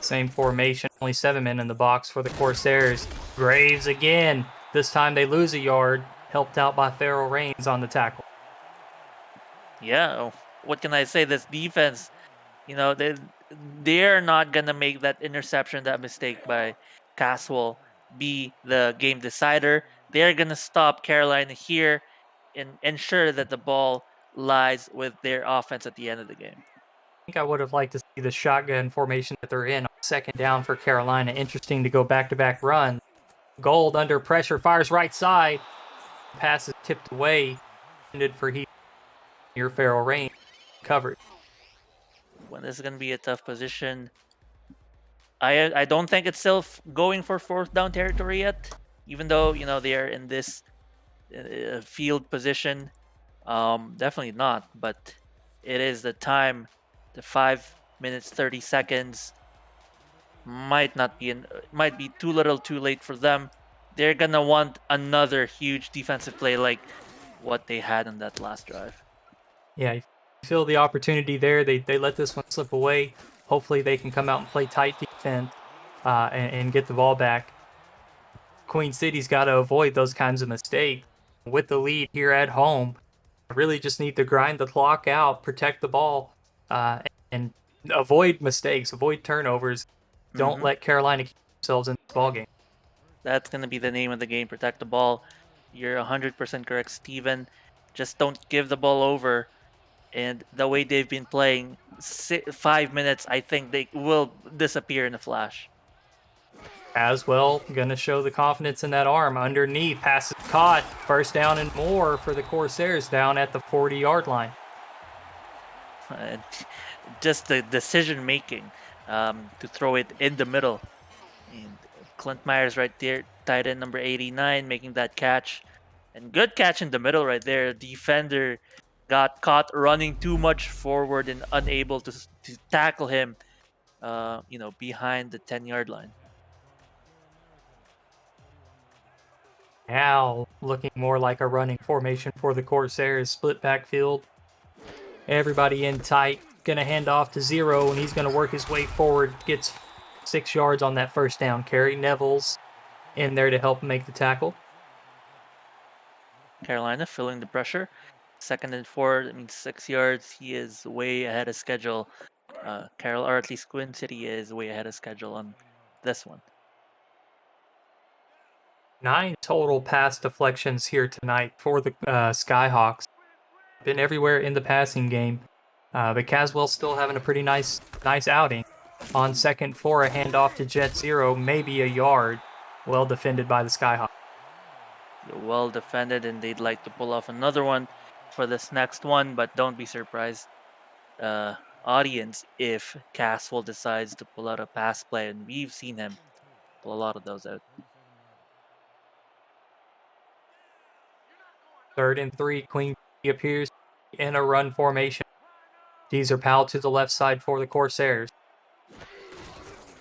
Same formation, only 7 men in the box for the Corsairs. Graves again. This time they lose a yard, helped out by Farrell Rains on the tackle. Yeah, what can I say? This defense, they're not gonna make that interception, that mistake by Caswell be the game decider. They're gonna stop Carolina here and ensure that the ball lies with their offense at the end of the game. I think I would have liked to see the shotgun formation that they're in on second down for Carolina. Interesting to go back-to-back run. Gold under pressure, fires right side. Pass is tipped away. Intended for Heath. Near Farrell Rains. Covered. When this is gonna be a tough position, I don't think it's still going for fourth down territory yet, even though they are in this field position. Definitely not, but it is the time. The 5 minutes 30 seconds might be too little, too late for them. They're gonna want another huge defensive play like what they had in that last drive. Yeah, you feel the opportunity there. They let this one slip away. Hopefully they can come out and play tight defense and get the ball back. Queen City's got to avoid those kinds of mistakes. With the lead here at home, really just need to grind the clock out, protect the ball, and avoid mistakes, avoid turnovers. Don't let Carolina keep themselves in this ball game. That's going to be the name of the game. Protect the ball. You're 100% correct, Steven. Just don't give the ball over. And the way they've been playing, 5 minutes, I think they will disappear in a flash. As well, gonna show the confidence in that arm. Underneath, passes caught. First down and more for the Corsairs down at the 40-yard line. Just the decision making to throw it in the middle. And Clint Myers right there, tight end number 89, making that catch. And good catch in the middle right there. Defender got caught running too much forward and unable to tackle him, behind the 10-yard line. Now looking more like a running formation for the Corsairs. Split backfield. Everybody in tight. Gonna hand off to Zero, and he's gonna work his way forward. Gets 6 yards on that first down carry. Neville's in there to help make the tackle. Carolina feeling the pressure. 2nd and 4, that means 6 yards. He is way ahead of schedule. Or at least Queen City is way ahead of schedule on this one. 9 total pass deflections here tonight for the Skyhawks. Been everywhere in the passing game. But Caswell's still having a pretty nice outing. On 2nd 4, a handoff to Jet Zero, maybe a yard. Well defended by the Skyhawks. Well defended, and they'd like to pull off another one for this next one, but don't be surprised, audience, if Caswell decides to pull out a pass play, and we've seen him pull a lot of those out. 3rd and 3, Queen appears in a run formation. Deezer Powell to the left side for the Corsairs.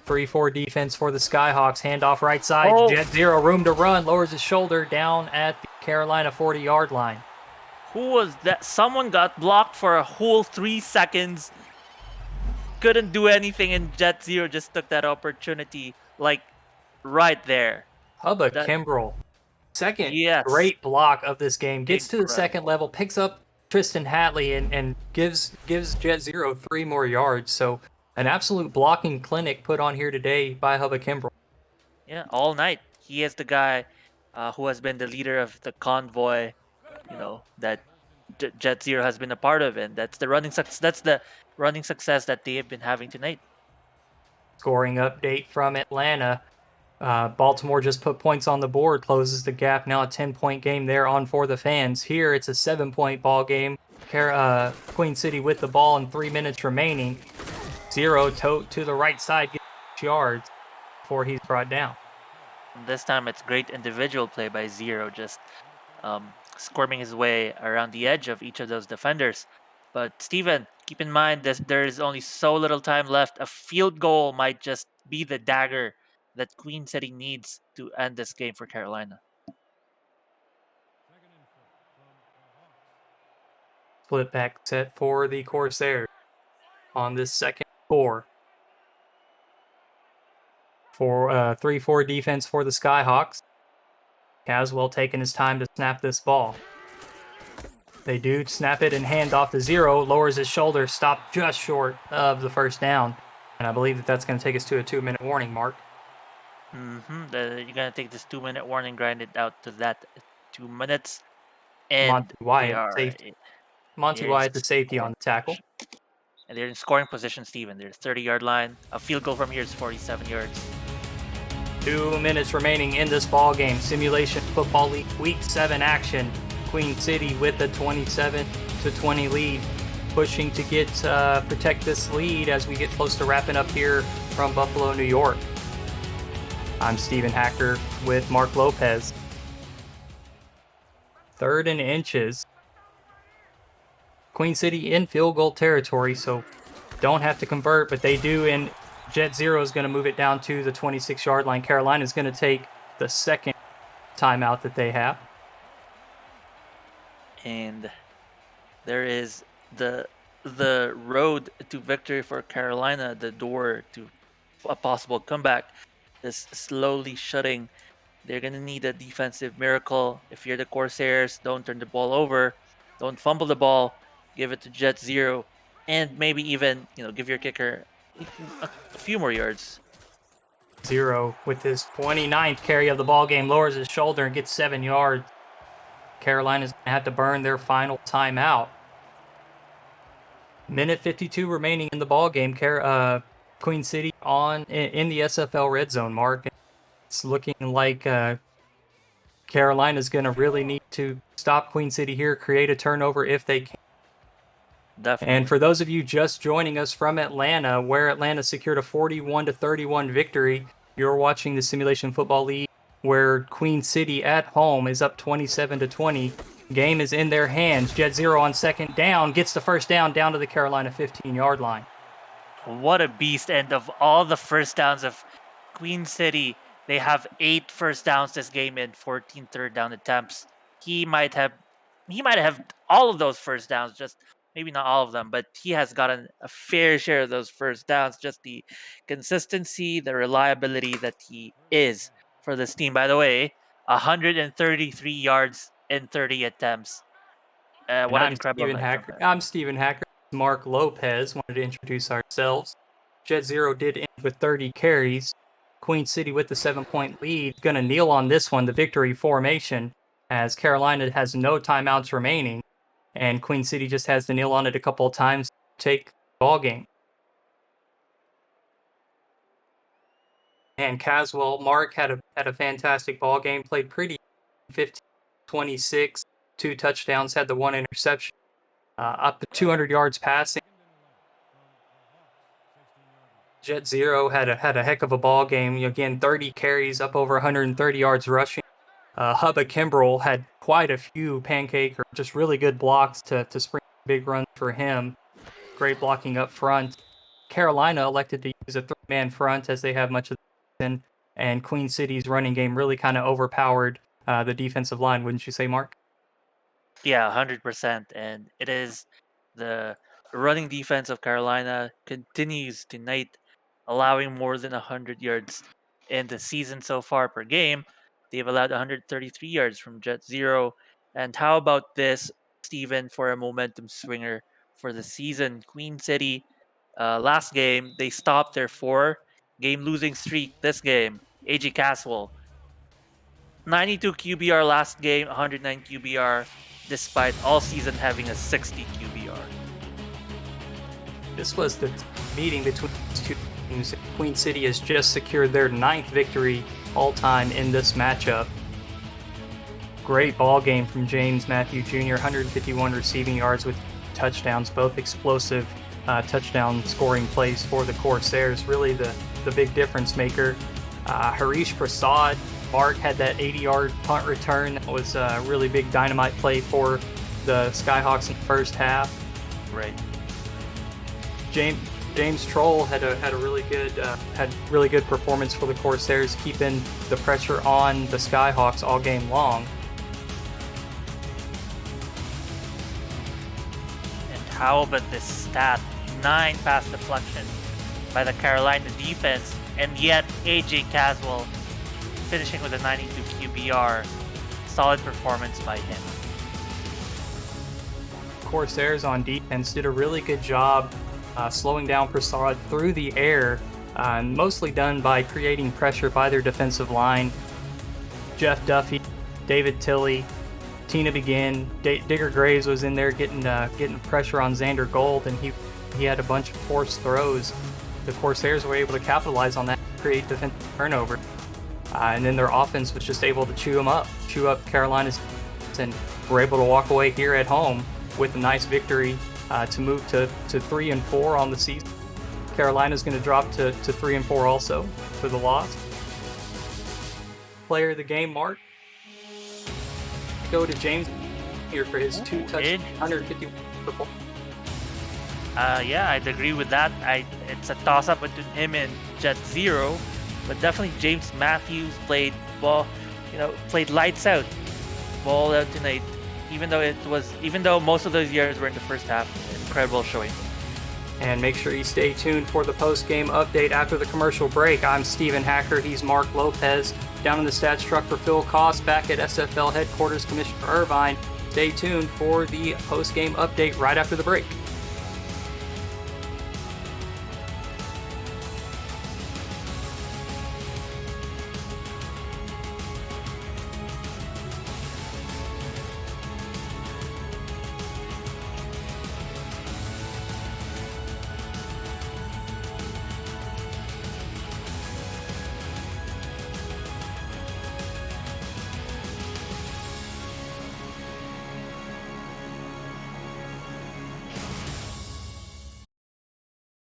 3-4 defense for the Skyhawks. Handoff right side. Oh. Jet Zero, room to run. Lowers his shoulder down at the Carolina 40-yard line. Who was that? Someone got blocked for a whole 3 seconds. Couldn't do anything, and Jet Zero just took that opportunity, like, right there. Hubba That Kimbrell. Second Yes. great block of this game. Gets to the second Incredible. level, picks up Tristan Hatley, and gives Jet Zero 3 more yards. So an absolute blocking clinic put on here today by Hubba Kimbrell. Yeah, all night. He is the guy who has been the leader of the convoy, that Jet Zero has been a part of, and that's the running success. That's the running success that they have been having tonight. Scoring update from Atlanta. Baltimore just put points on the board, closes the gap. Now a 10-point game there on For the Fans. Here it's a 7-point ball game. Queen City with the ball and 3 minutes remaining. Zero tote to the right side, gets yards before he's brought down. And this time it's great individual play by Zero, just squirming his way around the edge of each of those defenders. But Steven, keep in mind that there is only so little time left. A field goal might just be the dagger that Queen City needs to end this game for Carolina. Split back set for the Corsairs on this second 4. For 3-4 defense for the Skyhawks. Caswell taking his time to snap this ball. They do snap it and hand off to Zero, lowers his shoulder, stopped just short of the first down. And I believe that's going to take us to a 2-minute warning, Mark. You're going to take this 2-minute warning, grind it out to that 2 minutes. And Monty Wyatt, they are safety. Monty they're in Wyatt, the safety on the tackle. And they're in scoring position, Steven. They're 30-yard line. A field goal from here is 47 yards. 2 minutes remaining in this ball game. Simulation Football League Week 7 action. Queen City with a 27-20 lead, pushing to get protect this lead as we get close to wrapping up here from Buffalo, New York. I'm Stephen Hacker with Mark Lopez. 3rd and inches. Queen City in field goal territory, so don't have to convert, but they do, and Jet Zero is going to move it down to the 26-yard line. Carolina is going to take the second timeout that they have. And there is the road to victory for Carolina, the door to a possible comeback is slowly shutting. They're going to need a defensive miracle. If you're the Corsairs, don't turn the ball over. Don't fumble the ball. Give it to Jet Zero. And maybe even, give your kicker a few more yards. Zero with his 29th carry of the ball game, lowers his shoulder and gets 7 yards. Carolina's going to have to burn their final timeout. Minute 52 remaining in the ball game. Queen City in the SFL red zone, Mark. It's looking like Carolina's going to really need to stop Queen City here, create a turnover if they can. Definitely. And for those of you just joining us from Atlanta, where Atlanta secured a 41-31 victory, you're watching the Simulation Football League, where Queen City at home is up 27-20. Game is in their hands. Jet Zero on second down, gets the first down to the Carolina 15-yard line. What a beast. And of all the first downs of Queen City, they have 8 first downs this game and 14 third down attempts. He might have all of those first downs, just maybe not all of them, but he has gotten a fair share of those first downs. Just the consistency, the reliability that he is for this team. By the way, 133 yards in 30 attempts. What an incredible night from him. I'm Stephen Hacker. Mark Lopez. Wanted to introduce ourselves. Jet Zero did end with 30 carries. Queen City with the 7-point lead. Going to kneel on this one, the victory formation, as Carolina has no timeouts remaining. And Queen City just has to kneel on it a couple of times to take the ball game. And Caswell, Mark had a fantastic ball game, played pretty 15-26, 2 touchdowns, had the 1 interception, up to 200 yards passing. Jet Zero had a heck of a ball game. Again, 30 carries, up over 130 yards rushing. Hubba Kimbrell had quite a few pancake or just really good blocks to spring big runs for him. Great blocking up front. Carolina elected to use a 3-man front as they have much of the season, and Queen City's running game really kind of overpowered the defensive line, wouldn't you say, Mark? Yeah, 100%. And it is the running defense of Carolina continues tonight, allowing more than 100 yards in the season so far per game. They've allowed 133 yards from Jet Zero. And how about this, Steven, for a momentum swinger for the season? Queen City, last game, they stopped their 4-game losing streak this game. AG Caswell 92 QBR last game, 109 QBR, despite all season having a 60 QBR. This was the meeting between these two teams. Queen City has just secured their 9th victory all-time in this matchup. Great ball game from James Matthew Jr., 151 receiving yards with touchdowns, both explosive touchdown scoring plays for the Corsairs. Really the big difference maker. Harish Prasad, Mark, had that 80-yard punt return. That was a really big dynamite play for the Skyhawks in the first half. Right. James Troll had a really good performance for the Corsairs, keeping the pressure on the Skyhawks all game long. And how about this stat? 9 pass deflections by the Carolina defense, and yet AJ Caswell finishing with a 92 QBR. Solid performance by him. Corsairs on defense did a really good job slowing down Prasad through the air, mostly done by creating pressure by their defensive line. Jeff Duffy, David Tilley, Tina Begin, Digger Graves was in there getting pressure on Xander Gold, and he had a bunch of forced throws. The Corsairs were able to capitalize on that, create defensive turnover, and then their offense was just able to chew up Carolina's, and were able to walk away here at home with a nice victory to move to 3-4 on the season. Carolina's going to drop to 3-4 also for the loss. Player of the game, Mark. Go to James here for his 2 touchdowns, 150 performance. Yeah, I'd agree with that. It's a toss-up between him and Jet Zero, but definitely James Matthews played lights out, ball out tonight. Even though most of those years were in the first half, incredible showing. And make sure you stay tuned for the post-game update after the commercial break. I'm Steven Hacker. He's Mark Lopez. Down in the stats truck for Phil Koss back at SFL headquarters, Commissioner Irvine. Stay tuned for the post-game update right after the break.